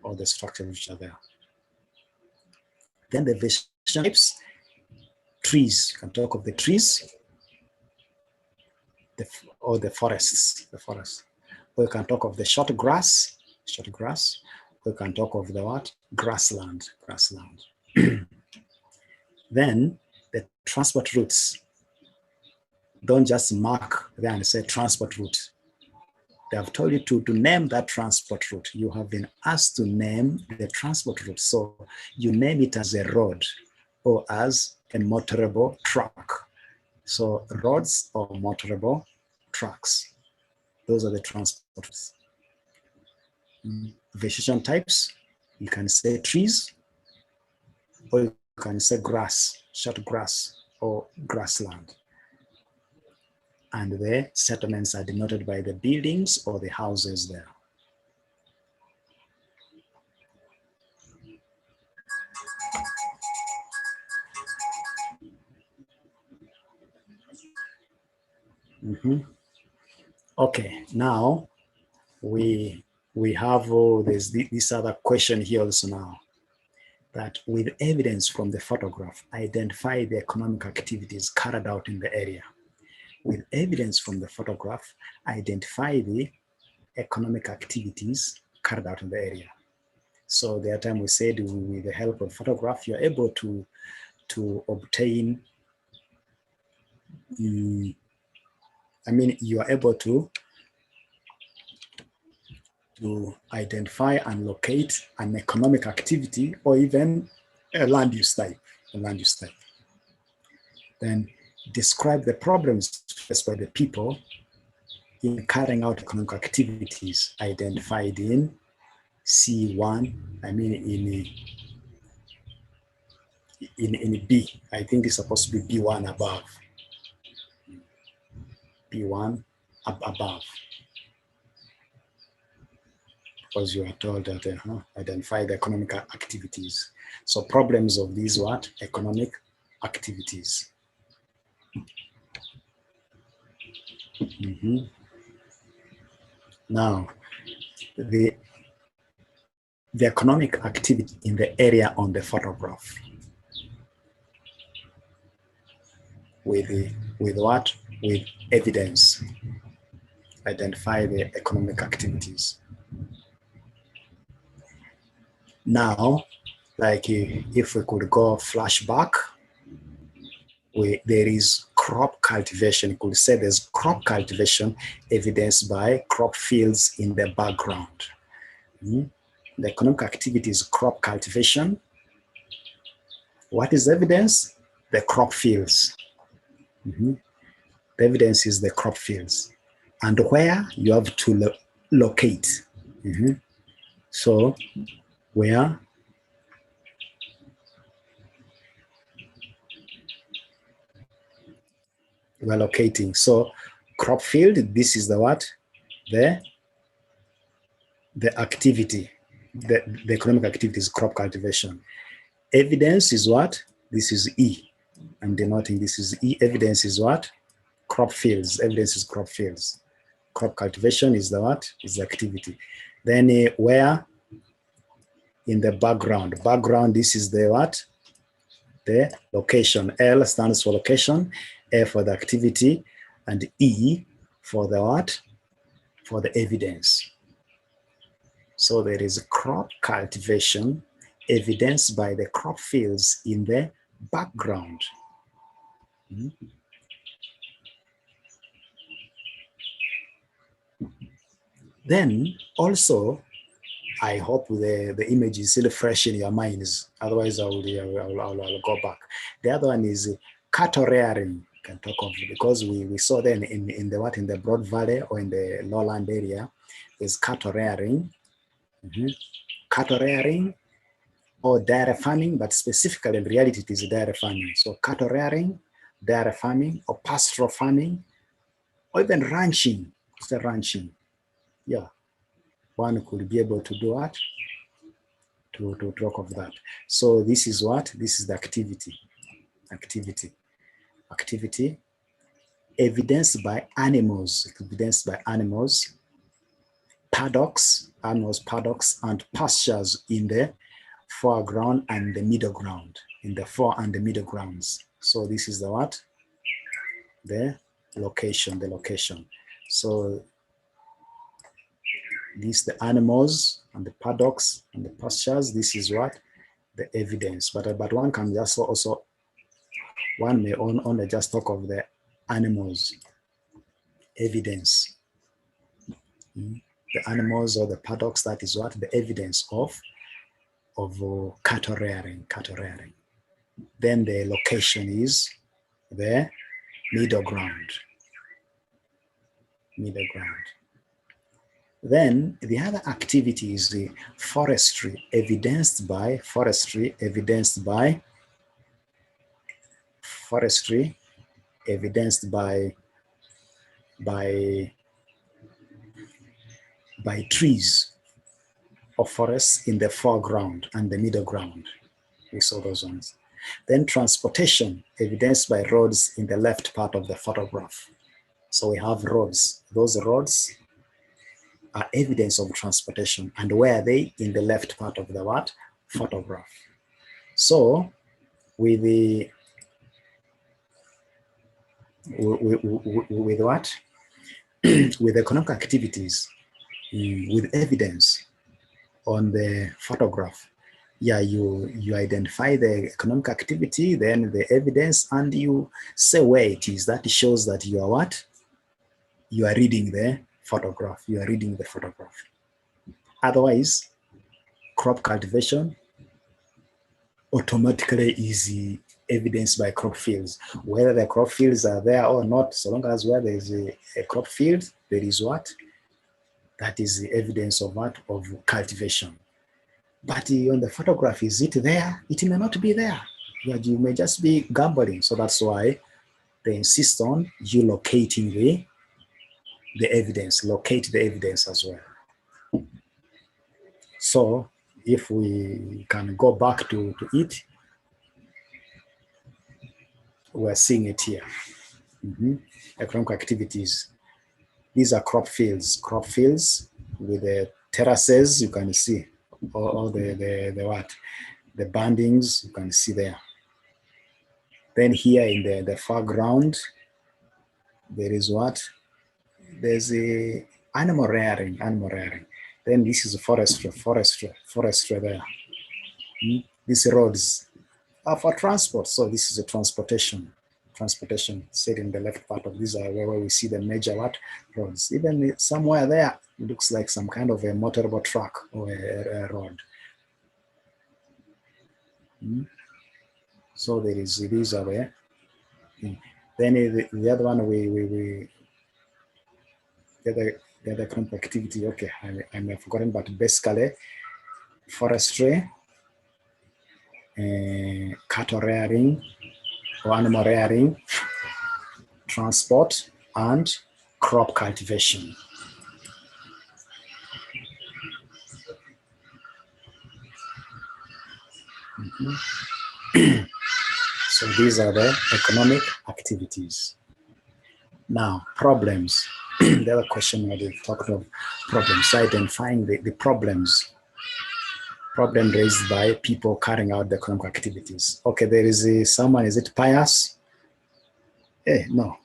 or the structures which are there. Then the vegetation types, trees. You can talk of the trees. Or the forests, Or you can talk of the short grass, Or you can talk of the what? Grassland. Then the transport routes. Don't just mark there and say transport route. They have told you to name that transport route. You have been asked to name the transport route. So you name it as a road or as a motorable truck. So roads or motorable trucks. Those are the transport routes. Vegetation types, you can say trees, or you can say grass, short grass or grassland. And the settlements are denoted by the buildings or the houses there. Okay, now we have this other question here also now, that with evidence from the photograph, identify the economic activities carried out in the area. With evidence from the photograph, identify the economic activities carried out in the area. So the other time we said with the help of photograph, you're able to obtain, you are able to identify and locate an economic activity or even a land use type. Then describe the problems faced by the people in carrying out economic activities identified in C1, in B. I think it's supposed to be B1 above. B1 above. Because you are told that identify the economic activities. So problems of these what? Economic activities. Now, the economic activity in the area on the photograph. With what? With evidence. Identify the economic activities. Now, like if we could go flashback, there is crop cultivation. You could say there's crop cultivation evidenced by crop fields in the background. The economic activity is crop cultivation. What is evidence? The crop fields. The evidence is the crop fields. And where you have to locate. So where we're locating. So crop field, this is the what? The activity. The economic activity is crop cultivation. Evidence is what? This is E. I'm denoting this is E. Evidence is what? Crop fields. Evidence is crop fields. Crop cultivation is the what? Is the activity. Then where? In the background. Background, this is the what? The location. L stands for location, A for the activity, and E for the what? For the evidence. So there is crop cultivation evidenced by the crop fields in the background. Then also, I hope the image is still fresh in your minds. Otherwise, I'll go back. The other one is cattle rearing. Can talk of, because we saw then in the Broad Valley or in the lowland area, there's cattle rearing. Cattle rearing or dairy farming, but specifically in reality it is dairy farming. So cattle rearing, dairy farming, or pastoral farming, or even ranching. It's the ranching. Yeah, one could be able to do what? To talk of that. So this is what? This is the activity. Activity evidenced by animals. Evidenced by animals. Paddocks, and pastures in the foreground and the middle ground. In the fore and the middle grounds. So this is the what? The location. So these the animals and the paddocks and the pastures. This is what? The evidence. But one can just also one may only just talk of the animals, evidence. The animals or the paddocks, that is what? The evidence of cattle rearing. Then the location is the middle ground. Then the other activity is the forestry, evidenced by trees or forests in the foreground and the middle ground. We saw those ones. Then transportation, evidenced by roads in the left part of the photograph. So we have roads. Those roads are evidence of transportation. And where are they? In the left part of the what? Photograph. So with the with what? With economic activities, with evidence on the photograph, yeah, you identify the economic activity, then the evidence, and you say where it is. That shows that you are what? You are reading the photograph. Otherwise, crop cultivation automatically is evidenced by crop fields. Whether the crop fields are there or not, so long as where there is a crop field, there is what? That is the evidence of what? Of cultivation. But on the photograph, is it there? It may not be there. You may just be gambling. So that's why they insist on you locating the evidence, locate the evidence as well. So if we can go back to it, we're seeing it here. Economic activities. These are crop fields with the terraces, you can see, all the what? The bandings, you can see there. Then here in the foreground, there is what? There's a animal rearing. Then this is forestry there. These roads are for transport. So this is a transportation set in the left part of this where we see the major what? Roads. Even somewhere there, it looks like some kind of a motorable track or a road. So there is, these are there. Then the other one, the other economic activity, okay, I may have forgotten, but basically forestry, cattle rearing or animal rearing, transport, and crop cultivation. So these are the economic activities. Now, problems. The other question where we talked of problems, so identifying the problem raised by people carrying out the economic activities. Okay, there is someone, is it Pius? No.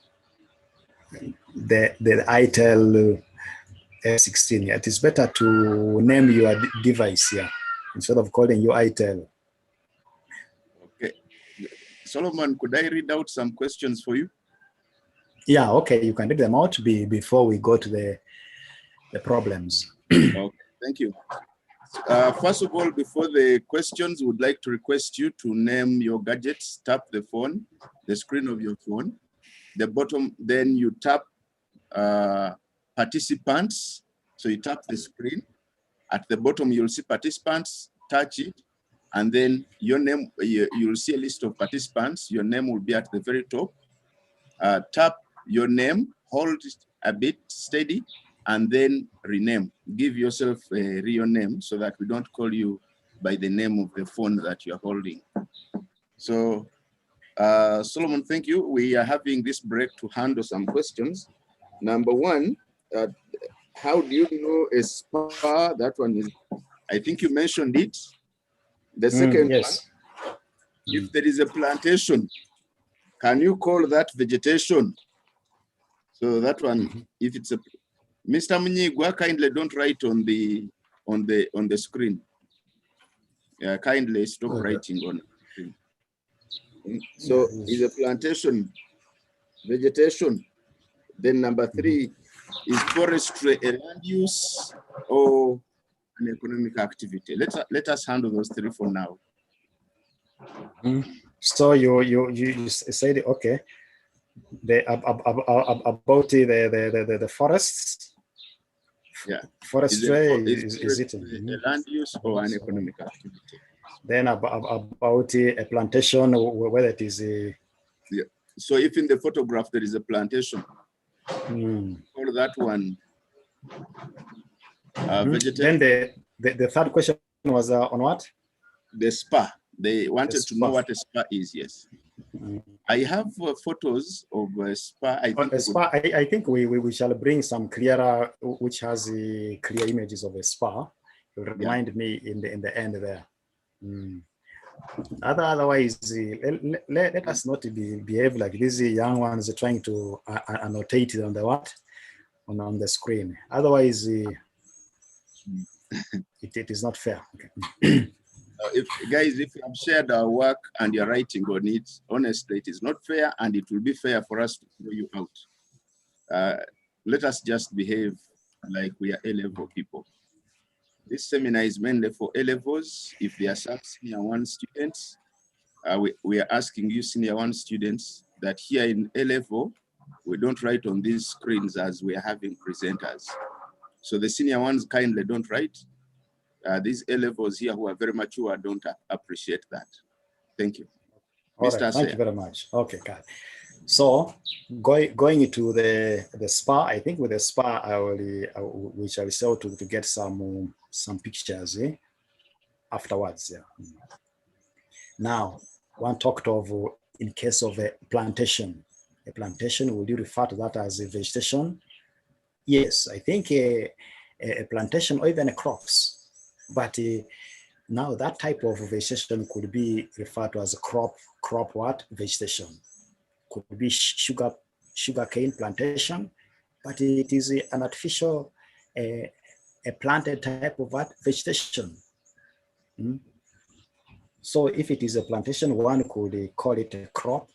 The ITEL F16, it is better to name your device here instead of calling you ITEL. Okay. Solomon, could I read out some questions for you? Yeah, okay, you can read them out before we go to the problems. Okay, thank you. First of all, before the questions, would like to request you to name your gadgets. Tap the phone, the screen of your phone. The bottom, then you tap participants. So you tap the screen. At the bottom, you'll see participants, touch it, and then your name, you'll see a list of participants. Your name will be at the very top. Tap your name, hold it a bit steady, and then rename. Give yourself a real name so that we don't call you by the name of the phone that you're holding. So, Solomon, thank you. We are having this break to handle some questions. Number one, how do you know a spa? That one is, I think you mentioned it. The second yes. one, if there is a plantation, can you call that vegetation? So that one, if it's a, Mr. Munyigwa, kindly don't write on the screen. Yeah, kindly stop writing on the screen. So is a plantation vegetation. Then number 3, is forestry a land use or an economic activity? Let us handle those 3 for now. So you said, okay, about the forests. Yeah. Forestry is it a land use or an economic activity? Then about a plantation, whether it is a... Yeah. So if in the photograph there is a plantation, call that one vegetation. Then the third question was on what? The spa. They wanted to know what a spa is. Yes. I have photos of a spa. I think we shall bring some clearer, which has clear images of a spa. You'll remind me in the end there. Otherwise, let us not behave like these young ones trying to annotate on the what on the screen. Otherwise, it is not fair. Okay. If you have shared our work and you're writing on it, honestly, it is not fair, and it will be fair for us to throw you out. Let us just behave like we are A-level people. This seminar is mainly for A-levels. If there are some senior 1 students, we are asking you senior 1 students that here in A-level, we don't write on these screens as we are having presenters. So the senior ones kindly don't write. These A-levels here who are very mature don't appreciate that. Thank you. All right, thank you very much. Okay, God. So going to the spa, I think with the spa, we shall show to get some pictures afterwards. Yeah. Now, one talked of in case of a plantation. A plantation, would you refer to that as a vegetation? Yes, I think a plantation or even a crops. But now that type of vegetation could be referred to as a crop what? Vegetation. Could be sugarcane plantation, but it is an artificial, a planted type of what? Vegetation. So if it is a plantation, one could call it a crop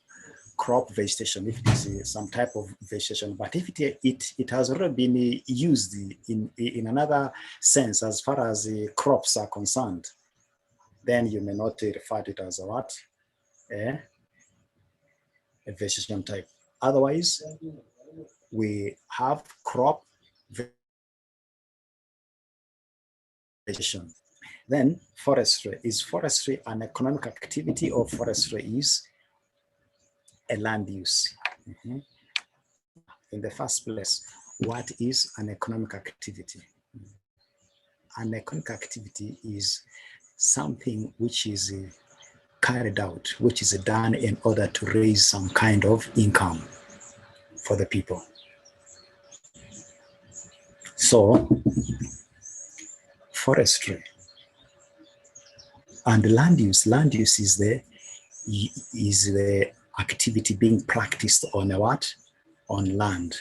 vegetation, if it is some type of vegetation. But if it has already been used in another sense as far as the crops are concerned, then you may not refer to it as a what? A vegetation type. Otherwise, we have crop vegetation. Then forestry. Is forestry an economic activity, or forestry is a land use? In the first place, what is an economic activity? An economic activity is something which is carried out, which is done in order to raise some kind of income for the people. So, forestry and land use is the activity being practiced on a what? On land.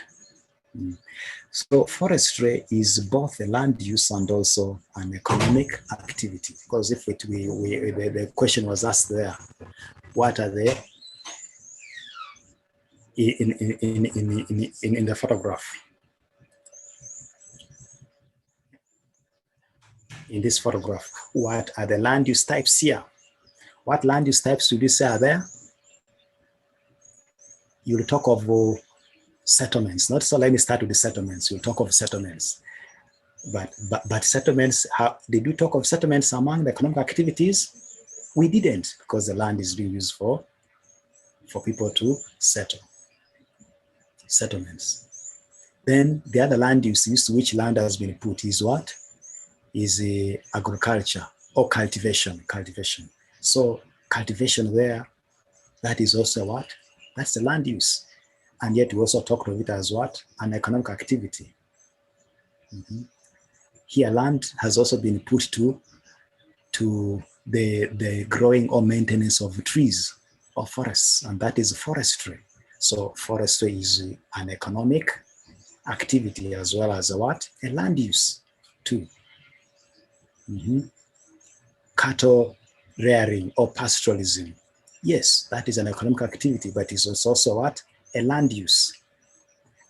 So forestry is both a land use and also an economic activity. Because if the question was asked there, what are they in the photograph? In this photograph, what are the land use types here? What land use types would you say are there? You'll talk of settlements. Not so. Let me start with the settlements. You'll talk of settlements, but settlements. Did we talk of settlements among the economic activities? We didn't, because the land is being used for people to settle. Settlements. Then the other land use to which land has been put is what? Is agriculture or cultivation. Cultivation. So cultivation there, that is also what? That's the land use. And yet we also talked of it as what? An economic activity. Here land has also been put to the growing or maintenance of trees or forests, and that is forestry. So forestry is an economic activity as well as a what? A land use too. Cattle rearing or pastoralism. Yes, that is an economic activity, but it's also what? a land use.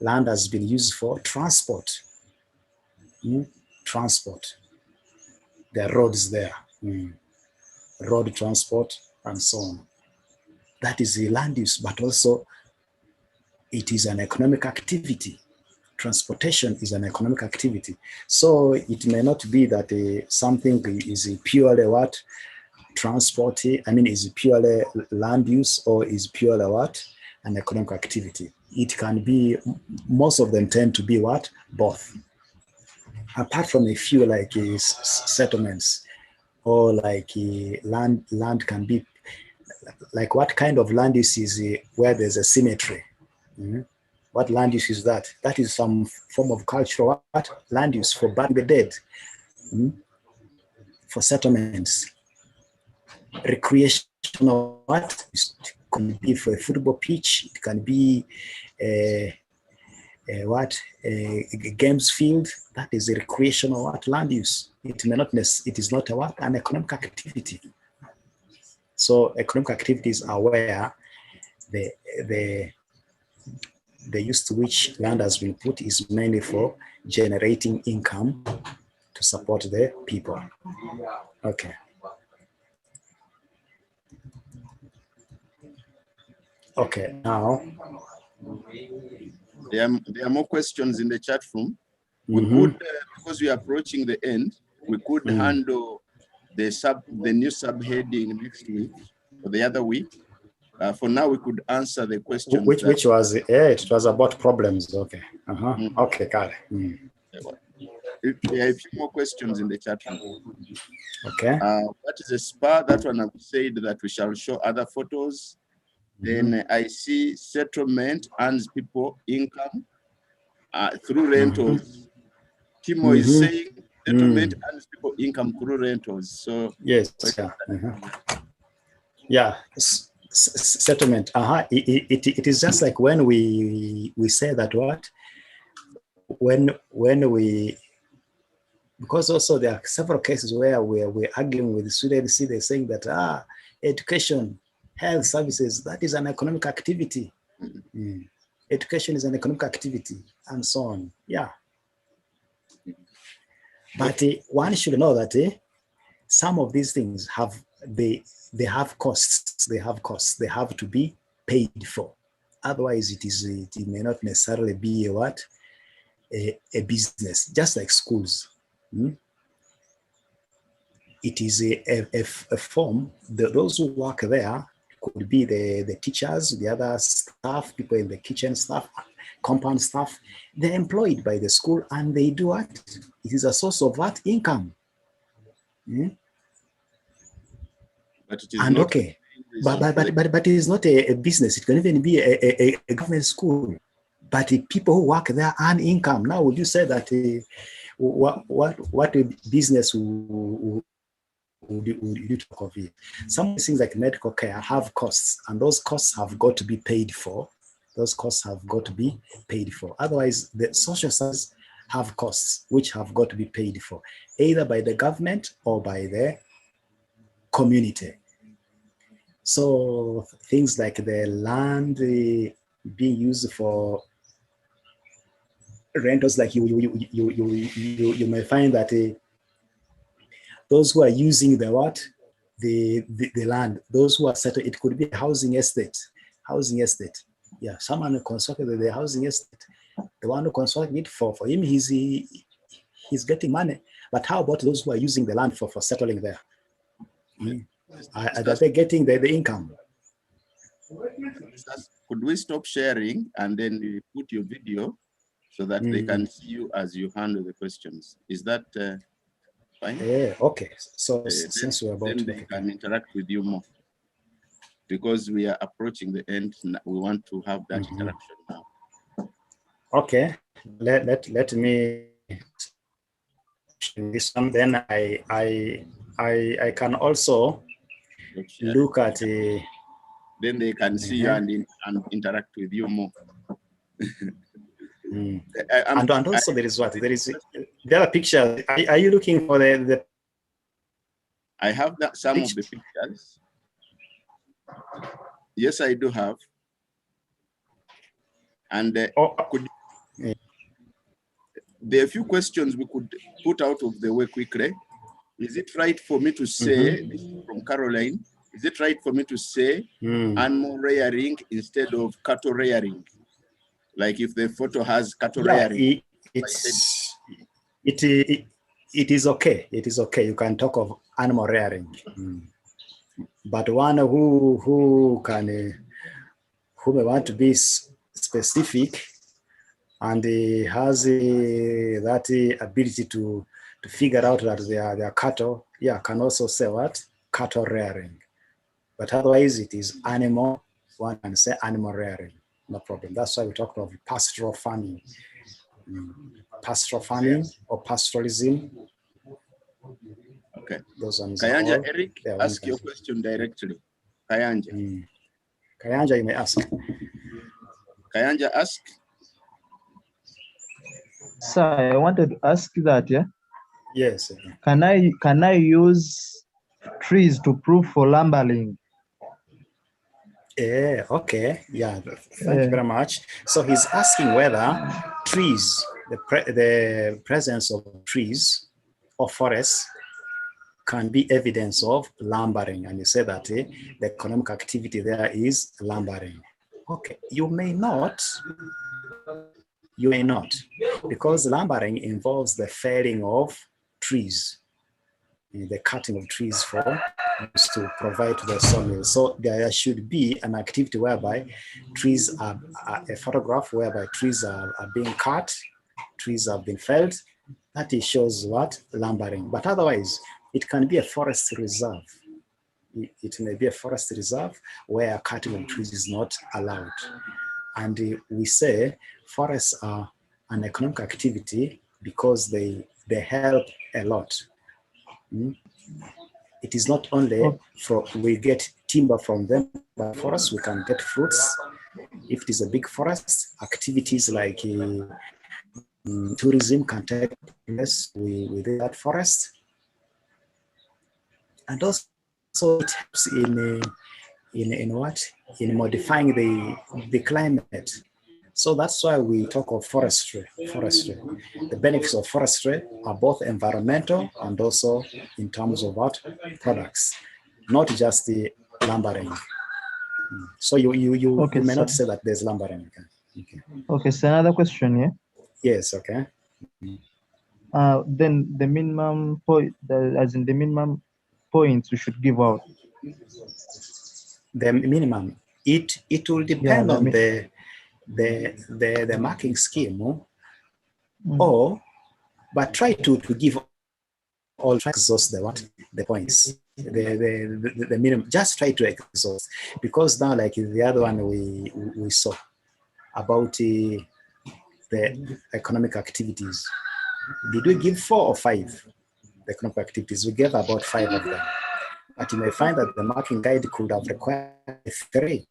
Land has been used for transport. Transport. There are roads there. Road transport and so on. That is the land use, but also it is an economic activity. Transportation is an economic activity. So it may not be that something is purely what? Transport, is purely land use or is purely what? An economic activity. It can be, most of them tend to be what? Both. Apart from a few like settlements or like land can be, like what kind of land use is where there's a cemetery? What land use is that? That is some form of cultural what? Land use for burying the dead, for settlements. Recreational what? It can be for a football pitch. It can be a games field. That is a recreational what? Land use. It may not. It is not a what? An economic activity. So economic activities are where the use to which land has been put is mainly for generating income to support the people. Okay. Okay, now. There are more questions in the chat room. We could, because we are approaching the end, we could handle the new subheading next week or the other week. For now, we could answer the question. Which was, it was about problems. Okay. Okay, got it. There are a few more questions in the chat room. Okay. What is a spa? That one I've said that we shall show other photos. Then I see settlement earns people income through rentals. Timo is saying settlement earns people income through rentals. So yes, yeah. Settlement. It is just like when we say that what when we, because also there are several cases where we're arguing with the students. They're saying that education, health services, that is an economic activity. Education is an economic activity, and so on. Yeah. But one should know that some of these things have they have costs. They have costs. They have to be paid for. Otherwise, it may not necessarily be a business. Just like schools. It is a form. Those who work there could be the teachers, the other staff, people in the kitchen staff, compound staff. They're employed by the school and they do what? It is a source of what? Income. But it is and not okay, but it is not a business. It can even be a government school. But people who work there earn income. Now, would you say that what a business would you talk of it? Some of the things like medical care have costs, and those costs have got to be paid for. Those costs have got to be paid for. Otherwise, the social services have costs which have got to be paid for, either by the government or by the community. So things like the land being used for rentals, like you may find that those who are using the land, those who are settled, it could be a housing estate. Yeah, someone constructed the housing estate. The one who constructed it for him, he's getting money. But how about those who are using the land for settling there? Are they getting the income? Could we stop sharing and then we put your video so that they can see you as you handle the questions? Is that fine? Yeah, okay. So since we're about then they can interact with you more. Because we are approaching the end, we want to have that interaction now. Okay, let me this one. Then I can also look at then they can see you and interact with you more. And also there is the other picture. Are you looking for the I have some of the pictures. Yes, I do have. And there are a few questions we could put out of the way quickly. Is it right for me to say, this is from Caroline, is it right for me to say animal rearing instead of cattle rearing? Like if the photo has cattle rearing. It is okay. It is okay. You can talk of animal rearing. But one who may want to be specific and has that ability to figure out that they are cattle, can also say what? Cattle rearing. But otherwise it is animal, one can say animal rearing, no problem. That's why we talk of pastoral farming. Pastoral farming or pastoralism. Okay. Those ones Kayanja, Eric, ask your question directly. Kayanja. Kayanja, you may ask. Kayanja, ask. Sir, I wanted to ask that, yeah? Yes. Can I use trees to prove for lumbering? Okay. Yeah. Thank you very much. So he's asking whether trees, the presence of trees or forests can be evidence of lumbering. And you say that the economic activity there is lumbering. Okay. You may not, because lumbering involves the felling of trees, the cutting of trees to provide to the sawmill. So there should be an activity whereby trees are a photograph whereby trees are being cut, trees have been felled. That shows what? Lumbering. But otherwise, it can be a forest reserve. It may be a forest reserve where cutting of trees is not allowed. And we say forests are an economic activity because they help a lot. It is not only we get timber from them, but forests we can get fruits. If it is a big forest, activities like tourism can take place within that forest. And also it helps in modifying the climate. So that's why we talk of forestry. The benefits of forestry are both environmental and also in terms of what? Products, not just the lumbering. So you may not say that there's lumbering. Okay, so another question, yeah? Yes, okay. Then the minimum point, as in the minimum points we should give out. The minimum, it will depend on the marking scheme, but try to give all, try to exhaust the points, the minimum. Just try to exhaust, because now like the other one we saw about the economic activities. Did we give 4 or 5 economic activities? We gave about 5 of them, but you may find that the marking guide could have required 3.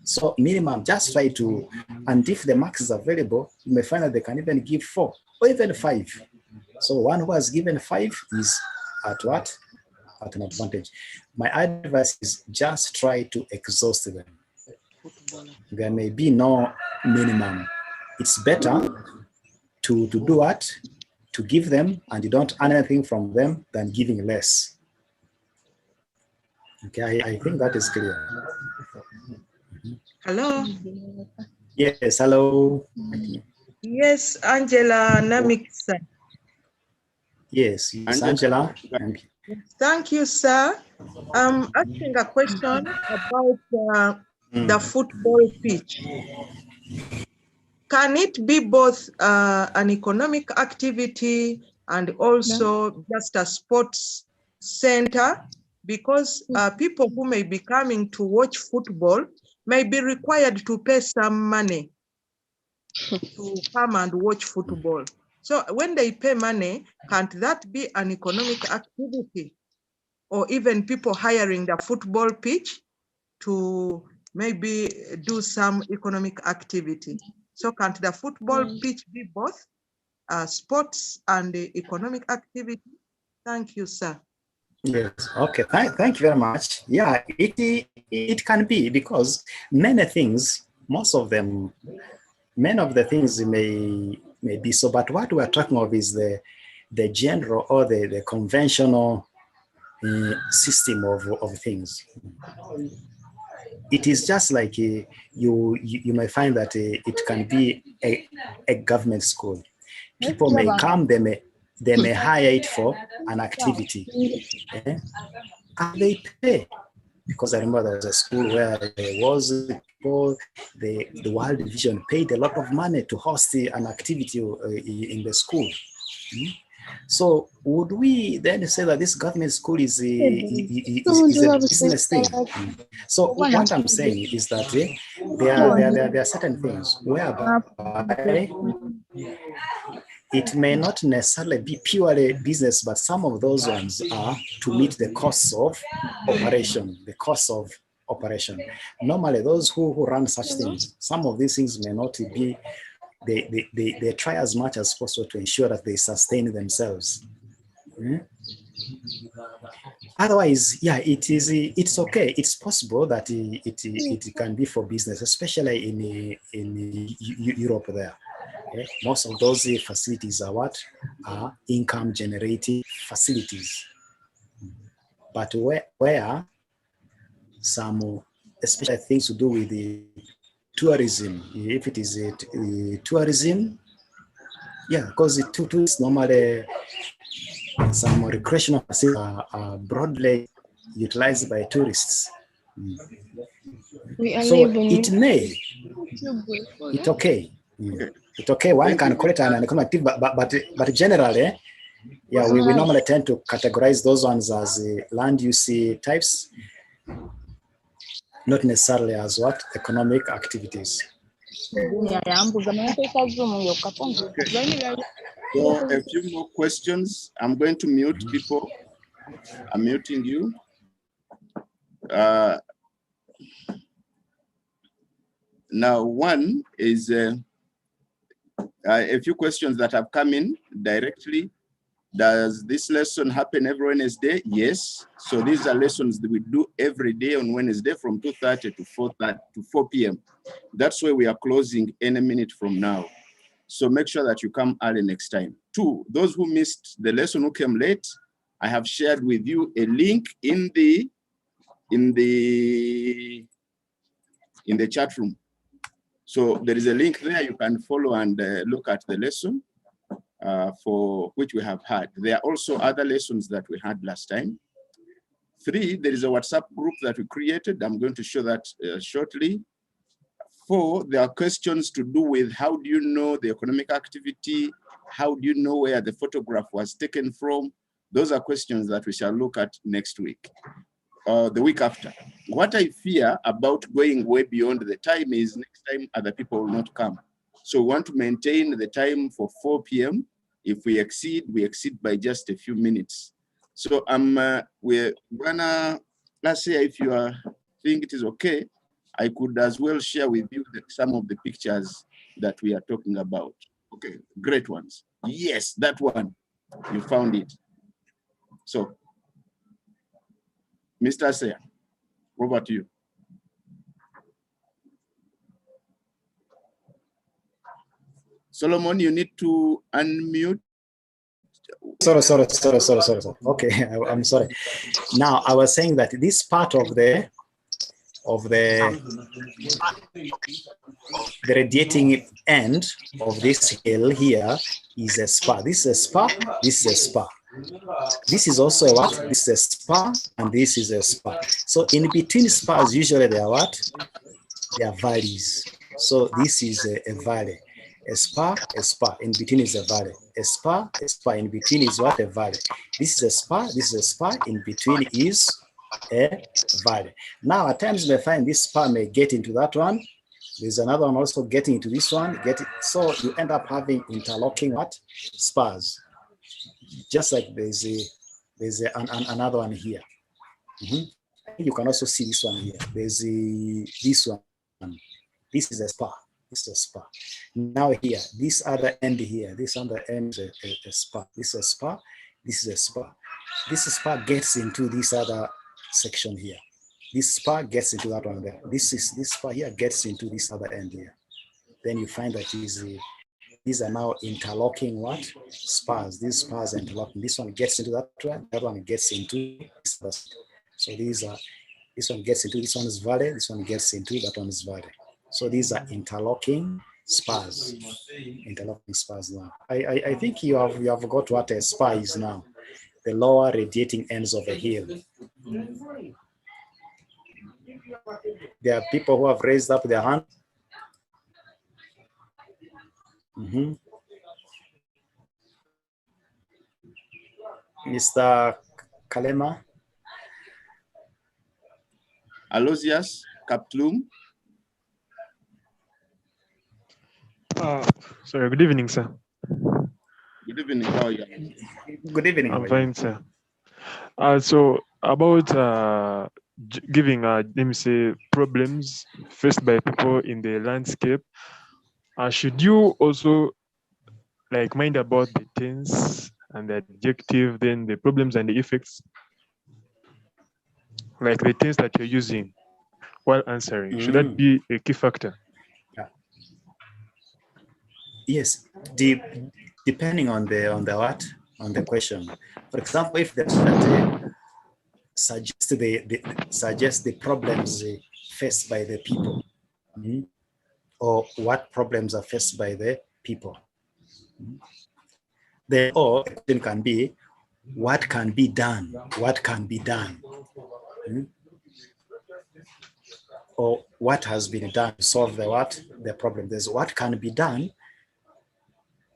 So minimum, just try to, and if the marks is available, you may find that they can even give 4 or even 5. So one who has given 5 is at what? At an advantage. My advice is just try to exhaust them. There may be no minimum. It's better to do what? To give them and you don't earn anything from them than giving less. Okay, I think that is clear. Hello. Yes, hello. Yes, Angela Namiksa. Yes, Angela. Thank you, sir. I'm asking a question about the football pitch. Can it be both an economic activity and also just a sports center? Because people who may be coming to watch football may be required to pay some money to come and watch football. So when they pay money, can't that be an economic activity? Or even people hiring the football pitch to maybe do some economic activity. So can't the football pitch be both sports and economic activity? Thank you, sir. Yes, okay, thank you very much. Yeah, it can be, because many things most of them, many of the things may be so, but what we're talking of is the general or the conventional system of things. It is just like you may find that it can be a government school. People may come, they may hire it for an activity, and they pay. Because I remember there was a school where there was people, the World Vision paid a lot of money to host an activity in the school. So would we then say that this government school is a business thing? So what I'm saying is that there are certain things whereby it may not necessarily be purely business, but some of those ones are to meet the costs of operation, Normally, those who run such things, some of these things may not be, they try as much as possible to ensure that they sustain themselves. Otherwise, yeah, it's okay. It's possible that it can be for business, especially in Europe there. Okay? Most of those facilities are income generating facilities. But where some, especially things to do with the tourism, if it is tourism, yeah, because it is normally some recreational facilities are broadly utilized by tourists. So it may, it's okay. It's okay. One can call it an economic activity, but generally, yeah, we normally tend to categorize those ones as land use types, not necessarily as what economic activities. Okay. So a few more questions. I'm going to mute people. I'm muting you. Now, one is a few questions that have come in directly. Does this lesson happen every Wednesday? Yes. So these are lessons that we do every day on Wednesday from 2:30 to 4 p.m. That's where we are closing any minute from now. So make sure that you come early next time. Two, those who missed the lesson, who came late, I have shared with you a link in the chat room. So there is a link there. You can follow and look at the lesson for which we have had. There are also other lessons that we had last time. Three, there is a WhatsApp group that we created. I'm going to show that shortly. Four, there are questions to do with how do you know the economic activity? How do you know where the photograph was taken from? Those are questions that we shall look at next week, the week after. What I fear about going way beyond the time is next time other people will not come. So we want to maintain the time for 4 p.m. If we exceed by just a few minutes. So we're gonna, let's say if you think it is okay, I could as well share with you some of the pictures that we are talking about. Okay, great ones. Yes, that one, you found it. So, Mr. Asea, over to you. Solomon, you need to unmute. Sorry. Okay, I'm sorry. Now, I was saying that this part of the radiating end of this hill here is a spa. This is a spa, this is a spa. This is also a what? This is a spa, and this is a spa. So in between spas, usually they are what? They are valleys. So this is a valley. A spa, in between is a valley. A spa, in between is what? A valley. This is a spa, this is a spa, in between is a valley. Now, at times you may find this spa may get into that one. There's another one also getting into this one. So you end up having interlocking what? Spas. Just like there's another one here. You can also see this one here. There's this one. This is a spa. This is a spa. Now here, this other end here, this other end is a spa. This is a spa. This is a spa. This spa gets into this other section here. This spar gets into that one there. This spar here gets into this other end here. Then you find that these are now interlocking what? Spars. These spars are interlocking. This one gets into that one, that one gets into this other side. So these are, this one gets into this one is valley, this one gets into that one is valley. So these are interlocking spars. Interlocking spars now. I think you have got what a spar is now. The lower radiating ends of a hill. There are people who have raised up their hand. Mr. Kalema. Aloysius Kaptlum. Sorry, good evening, sir. Good evening, how are you? Good evening. I'm fine, sir. So about giving, let me say, problems faced by people in the landscape, should you also like mind about the tense and the adjective, then the problems and the effects? Like the tense that you're using while answering, should that be a key factor? Yeah. Yes, depending on the question. For example, if that suggest the problems faced by the people, or what problems are faced by the people. The or question can be, what can be done? What can be done? Or what has been done to solve the problem. There's what can be done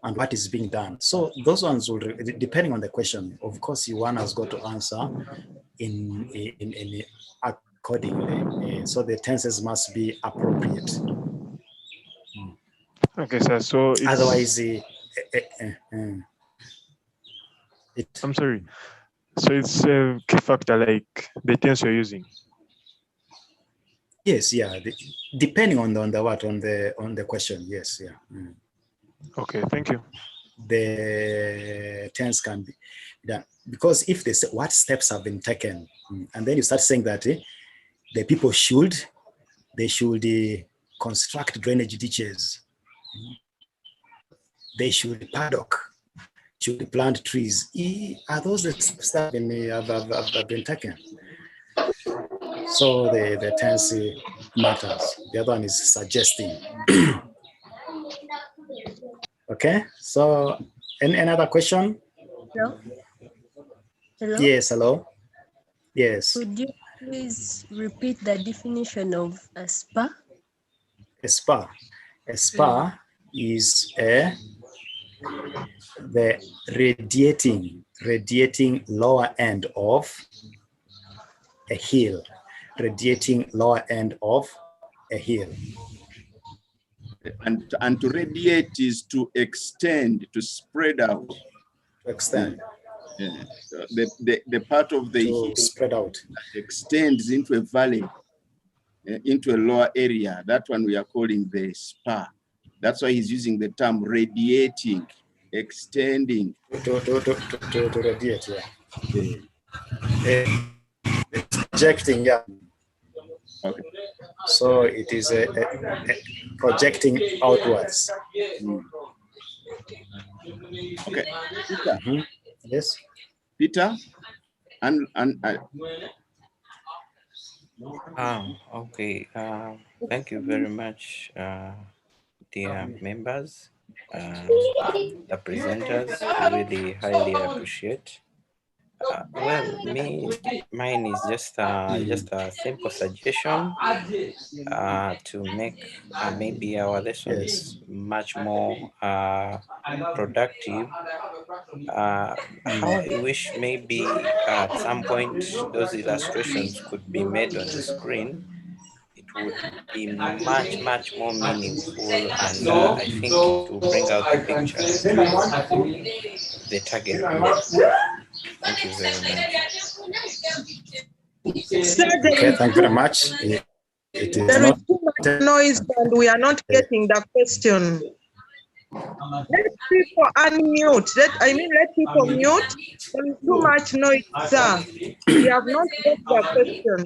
and what is being done. So those ones will, depending on the question, of course, one has got to answer in accordingly. So the tenses must be appropriate. Okay, sir. So it's, otherwise, I'm sorry. So it's a key factor, like the tense you're using. Yes, yeah. Depending on the question, yes, yeah. Okay, thank you. The tense can be done because if they say what steps have been taken, and then you start saying that the people should construct drainage ditches, they should paddock, should plant trees. Are those the steps that have been taken? So the tense matters. The other one is suggesting. Okay, so another question? Hello? Hello? Yes, hello? Yes. Could you please repeat the definition of a spa? A spa. A spa is the radiating lower end of a hill. Radiating lower end of a hill. And to radiate is to extend, to spread out. To extend. Yeah. The part of the hill spread out that extends into a valley, into a lower area. That one we are calling the spa. That's why he's using the term radiating, extending. To radiate, yeah. Projecting, yeah. Okay. So it is a projecting outwards. Okay. Peter. Yes. Peter, and okay. Thank you very much, dear members, the presenters. Really highly appreciate. Well, mine is just a simple suggestion to make maybe our lessons much more productive. How I wish maybe at some point those illustrations could be made on the screen. It would be much more meaningful, and I think it will bring out the picture to the target group. Thank you very much. Okay, thank you very much. It is There not is too much noise and we are not getting the question. Let people unmute. Let people mute. There is too much noise, sir. We have not got their question.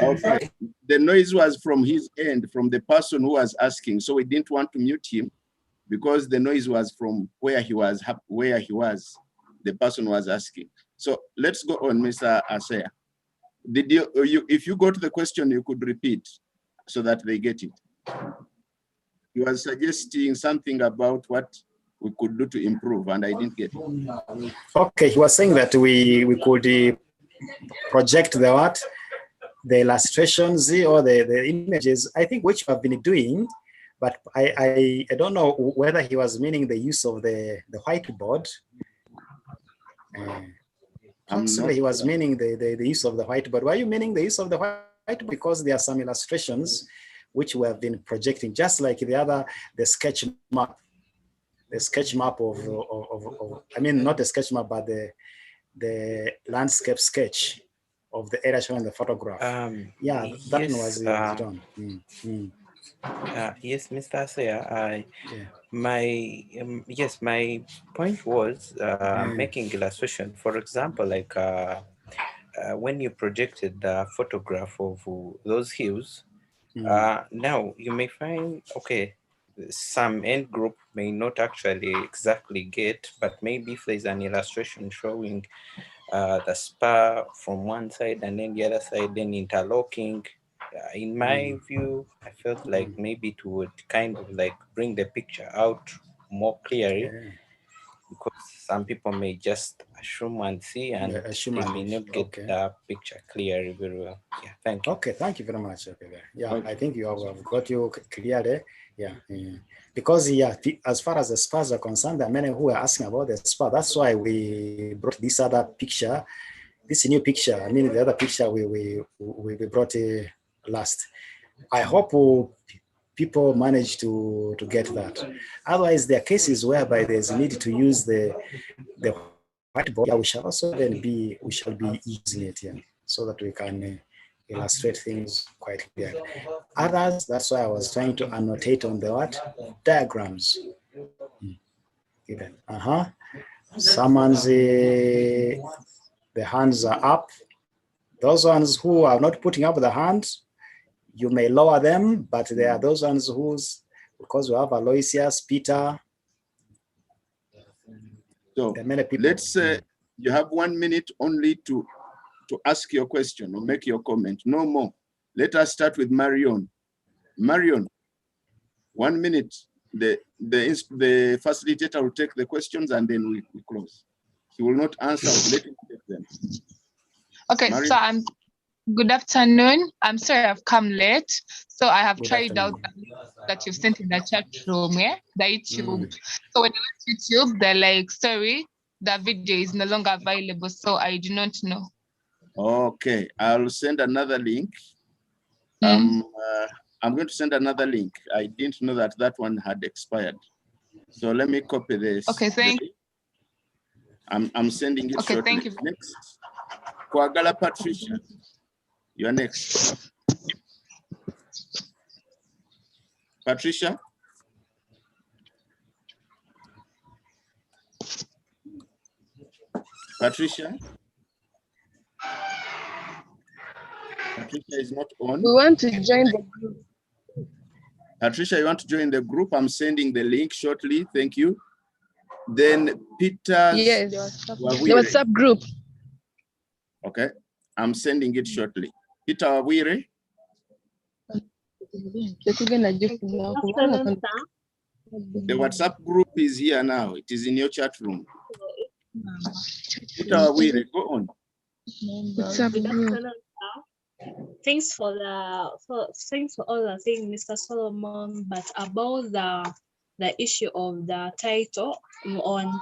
Okay. The noise was from his end, from the person who was asking. So we didn't want to mute him because the noise was from where he was, the person was asking. So let's go on, Mr. Asea. Did you, if you go to the question, you could repeat so that they get it. You was suggesting something about what we could do to improve, and I didn't get it. Okay, he was saying that we could project the illustrations or the images, I think, which we have been doing, but I don't know whether he was meaning the use of the whiteboard. Possibly he was meaning the use of the whiteboard. Were you meaning the use of the whiteboard? Because there are some illustrations which we have been projecting, just like the sketch map. The sketch map of I mean, not the sketch map, but the landscape sketch of the area shown in the photograph. Yeah, that one was done. Yes, Mr. Asea, my point was making illustration. For example, like when you projected the photograph of those hills, now you may find, okay, some end group may not actually exactly get, but maybe if there's an illustration showing the spur from one side and then the other side, then interlocking, in my view, I felt like maybe it would kind of like bring the picture out more clearly, because some people may just assume and see, and they may not get the picture clearly very well. Yeah, thank you. Okay, thank you very much. Okay, yeah, I think you have got you clearly. Yeah, because as far as the spurs are concerned, there are many who are asking about the spur. That's why we brought this other picture, this new picture. I mean, the other picture we brought last. I hope people manage to get that. Otherwise, there are cases whereby there's a need to use the whiteboard. Yeah, we shall be using it here so that we can illustrate things quite clearly. Others, that's why I was trying to annotate on the diagrams. Given. Someone's the hands are up. Those ones who are not putting up the hands, you may lower them, but there are those ones who's, because we have Aloysius, Peter. So many people. Let's say you have 1 minute only to ask your question or make your comment, no more. Let us start with Marion. Marion, 1 minute. The facilitator will take the questions and then we close. He will not answer, let him take them. Okay, Marion. So good afternoon. I'm sorry I've come late. So I have tried out that you've sent in the chat room, the YouTube. So when I went to YouTube, they're like, sorry, the video is no longer available. So I do not know. Okay, I'll send another link. I'm going to send another link. I didn't know that one had expired. So let me copy this. Okay, thank you. I'm sending it shortly. Thank you. Next, Kwagala Patricia, you're next. Patricia? Patricia? Patricia is not on. We want to join the group. Patricia, you want to join the group? I'm sending the link shortly. Thank you. Then Peter. Yes, the WhatsApp group. Okay, I'm sending it shortly. Peter Wawire. The WhatsApp group is here now. It is in your chat room. Peter Wawire, go on. WhatsApp group. Thanks for all the things, Mr. Solomon. But about the issue of the title on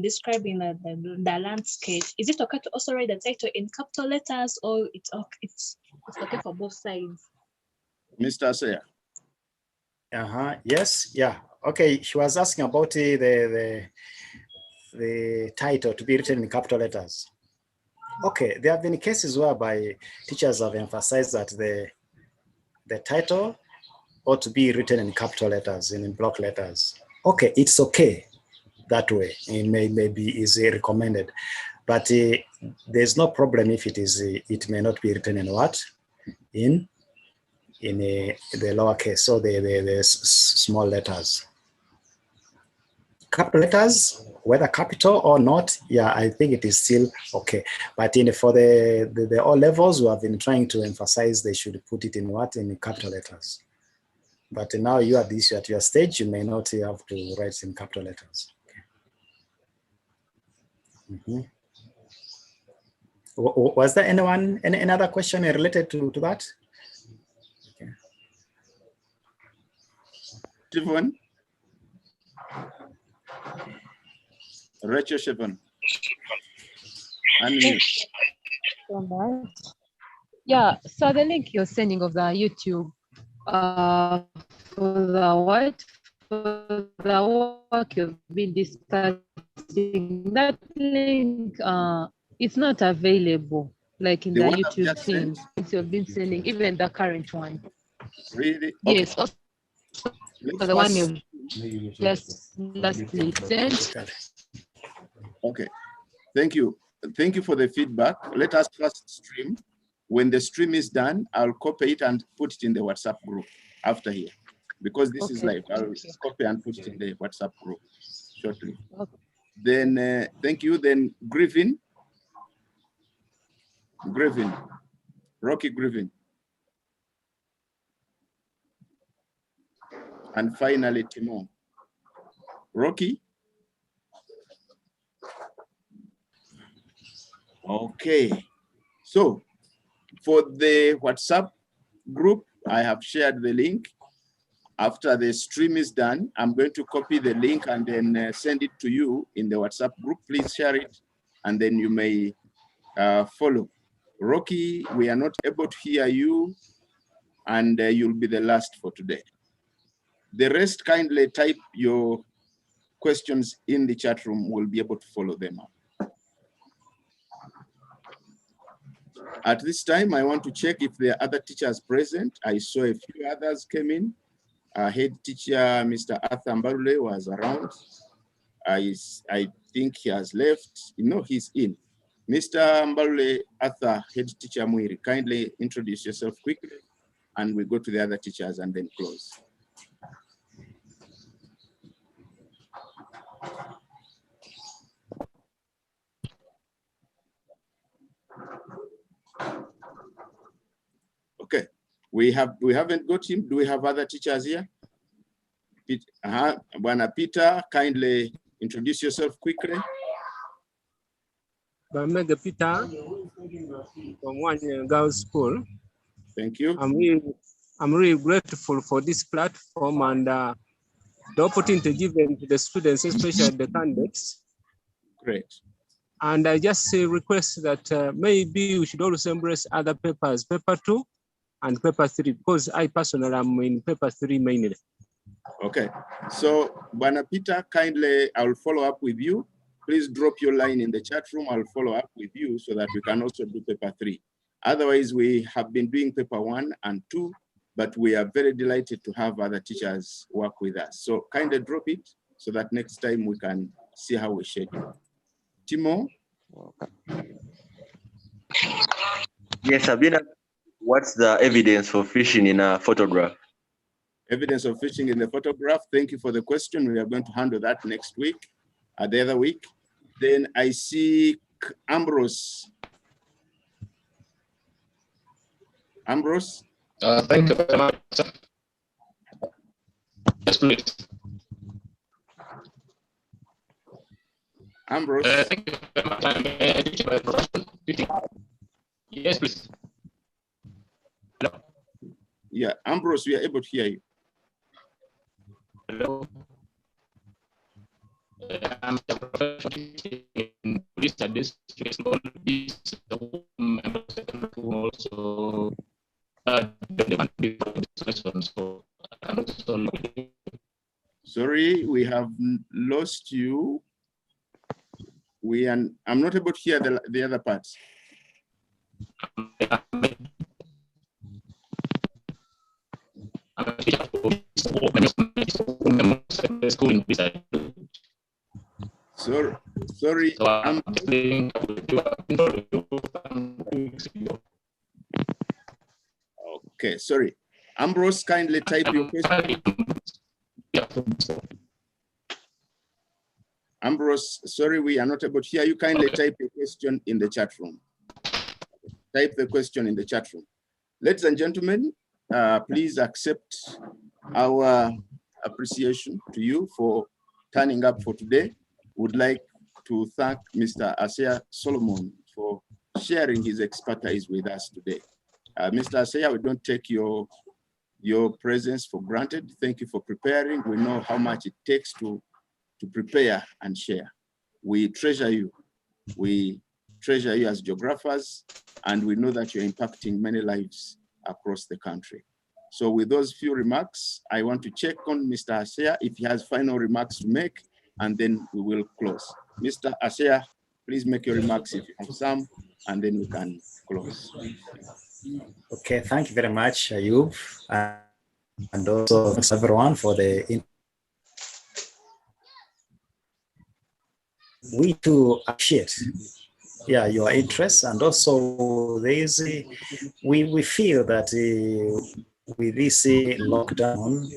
describing the landscape, is it okay to also write the title in capital letters, or it's okay for both sides? Mr. Asea. Yes. Yeah. Okay. She was asking about the title to be written in capital letters. Okay, there have been cases whereby teachers have emphasized that the title ought to be written in capital letters and in block letters. Okay, it's okay that way. It may be easy recommended, but there's no problem if it may not be written in what? In the lowercase, so the small letters. Capital letters, whether capital or not, yeah, I think it is still okay. But for the all levels, we have been trying to emphasize they should put it in what? In capital letters. But now you at your stage, you may not have to write in capital letters. Okay. Was there any other question related to that? Okay. Siobhan? Rachel Siobhan. Yeah, so the link you're sending of the YouTube for the work you've been discussing, that link it's not available like in the YouTube thing. You've been sending, even the current one. Really? Okay. Yes, also the one you've lastly sent. Okay, thank you. Thank you for the feedback. Let us first stream. When the stream is done, I'll copy it and put it in the WhatsApp group after here. Because this is live, I'll copy and put it in the WhatsApp group shortly. Okay. Then, thank you. Then Griffin, Rocky Griffin. And finally, Timon. Rocky? Okay. So, for the WhatsApp group, I have shared the link. After the stream is done, I'm going to copy the link and then send it to you in the WhatsApp group. Please share it, and then you may follow. Rocky, we are not able to hear you, and you'll be the last for today. The rest, kindly type your questions in the chat room. We'll be able to follow them up. At this time, I want to check if there are other teachers present. I saw a few others came in. Head teacher, Mr. Arthur Mbarule, was around. I think he has left. No, he's in. Mr. Mbarule, Arthur, head teacher Muiri, kindly introduce yourself quickly, and we go to the other teachers and then close. Okay, we haven't got him. Do we have other teachers here? Bwana Peter, kindly introduce yourself quickly. Bamega Peter from One Girls School. Thank you. I'm really grateful for this platform and the opportunity given to the students, especially the candidates. Great. And I just request that maybe we should also embrace other papers, paper 2 and paper 3, because I personally am in paper 3 mainly. Okay, so Bwana Peter, kindly, I'll follow up with you. Please drop your line in the chat room. I'll follow up with you so that we can also do paper 3. Otherwise, we have been doing paper 1 and 2, but we are very delighted to have other teachers work with us. So kindly drop it so that next time we can see how we schedule. Timo? Yes, Sabina, what's the evidence for fishing in a photograph? Evidence of fishing in the photograph. Thank you for the question. We are going to handle that next week, the other week. Then I see Ambrose. Ambrose? Thank you very much, sir. Yes, please. Ambrose? Thank you very much. I'm a teacher by profession. Yes, please. Hello? Yeah, Ambrose, we are able to hear you. Hello. I'm a professional in police studies, also sorry, we have lost you. I'm not able to hear the other parts. I'm a teacher school in this. Sorry. So I'm saying okay, sorry. Ambrose, kindly type your question. Ambrose, sorry, we are not able to hear you. Kindly type your question in the chat room. Type the question in the chat room. Ladies and gentlemen, please accept our appreciation to you for turning up for today. Would like to thank Mr. Asea Solomon for sharing his expertise with us today. Mr. Asea, we don't take your presence for granted. Thank you for preparing. We know how much it takes to prepare and share. We treasure you. We treasure you as geographers, and we know that you're impacting many lives across the country. So with those few remarks, I want to check on Mr. Asea if he has final remarks to make, and then we will close. Mr. Asea, please make your remarks if you have some, and then we can close. Okay, thank you very much, Ayub, and also thanks everyone for the. We too appreciate, your interest, and also there is we feel that with this lockdown,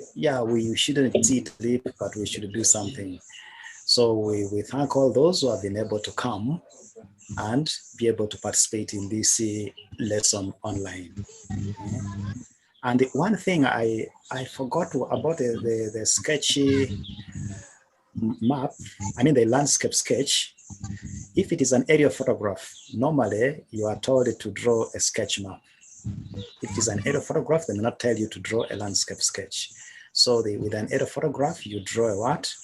we shouldn't sit sleep, but we should do something. So we thank all those who have been able to come and be able to participate in this lesson online. And the one thing I forgot about the sketchy map, the landscape sketch. If it is an aerial photograph, normally you are told to draw a sketch map. If it is an aerial photograph, they may not tell you to draw a landscape sketch. So with an aerial photograph, you draw a what?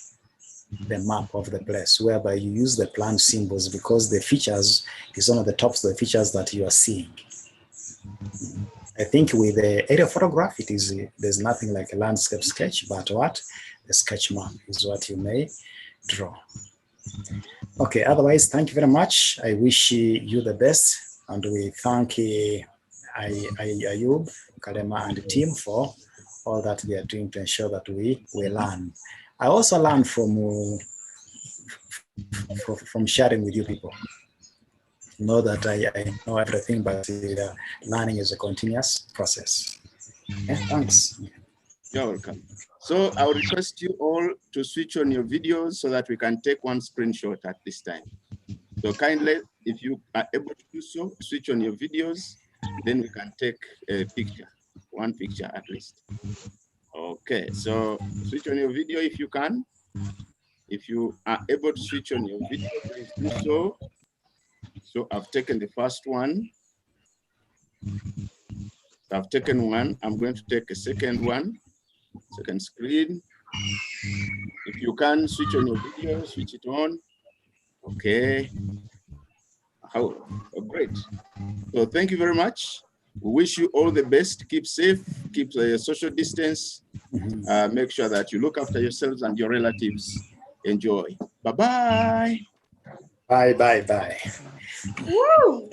The map of the place, whereby you use the plan symbols, because the features is one of the tops of the features that you are seeing. I think with the aerial photograph, there's nothing like a landscape sketch, but what? The sketch map is what you may draw. Okay, otherwise, thank you very much. I wish you the best, and we thank Ayub, Kalema, and the team for all that they are doing to ensure that we learn. I also learn from sharing with you people. Know that I know everything, but learning is a continuous process. Yeah, thanks. You're welcome. So I'll request you all to switch on your videos so that we can take one screenshot at this time. So kindly, if you are able to do so, switch on your videos, then we can take a picture, one picture at least. Okay, so switch on your video if you can. If you are able to switch on your video, please do so. So I've taken the first one. I've taken one. I'm going to take a second one, second screen. If you can switch on your video, switch it on. Okay. Oh, great. So thank you very much. We wish you all the best. Keep safe, keep social distance. Make sure that you look after yourselves and your relatives. Enjoy. Bye-bye. Bye. Woo!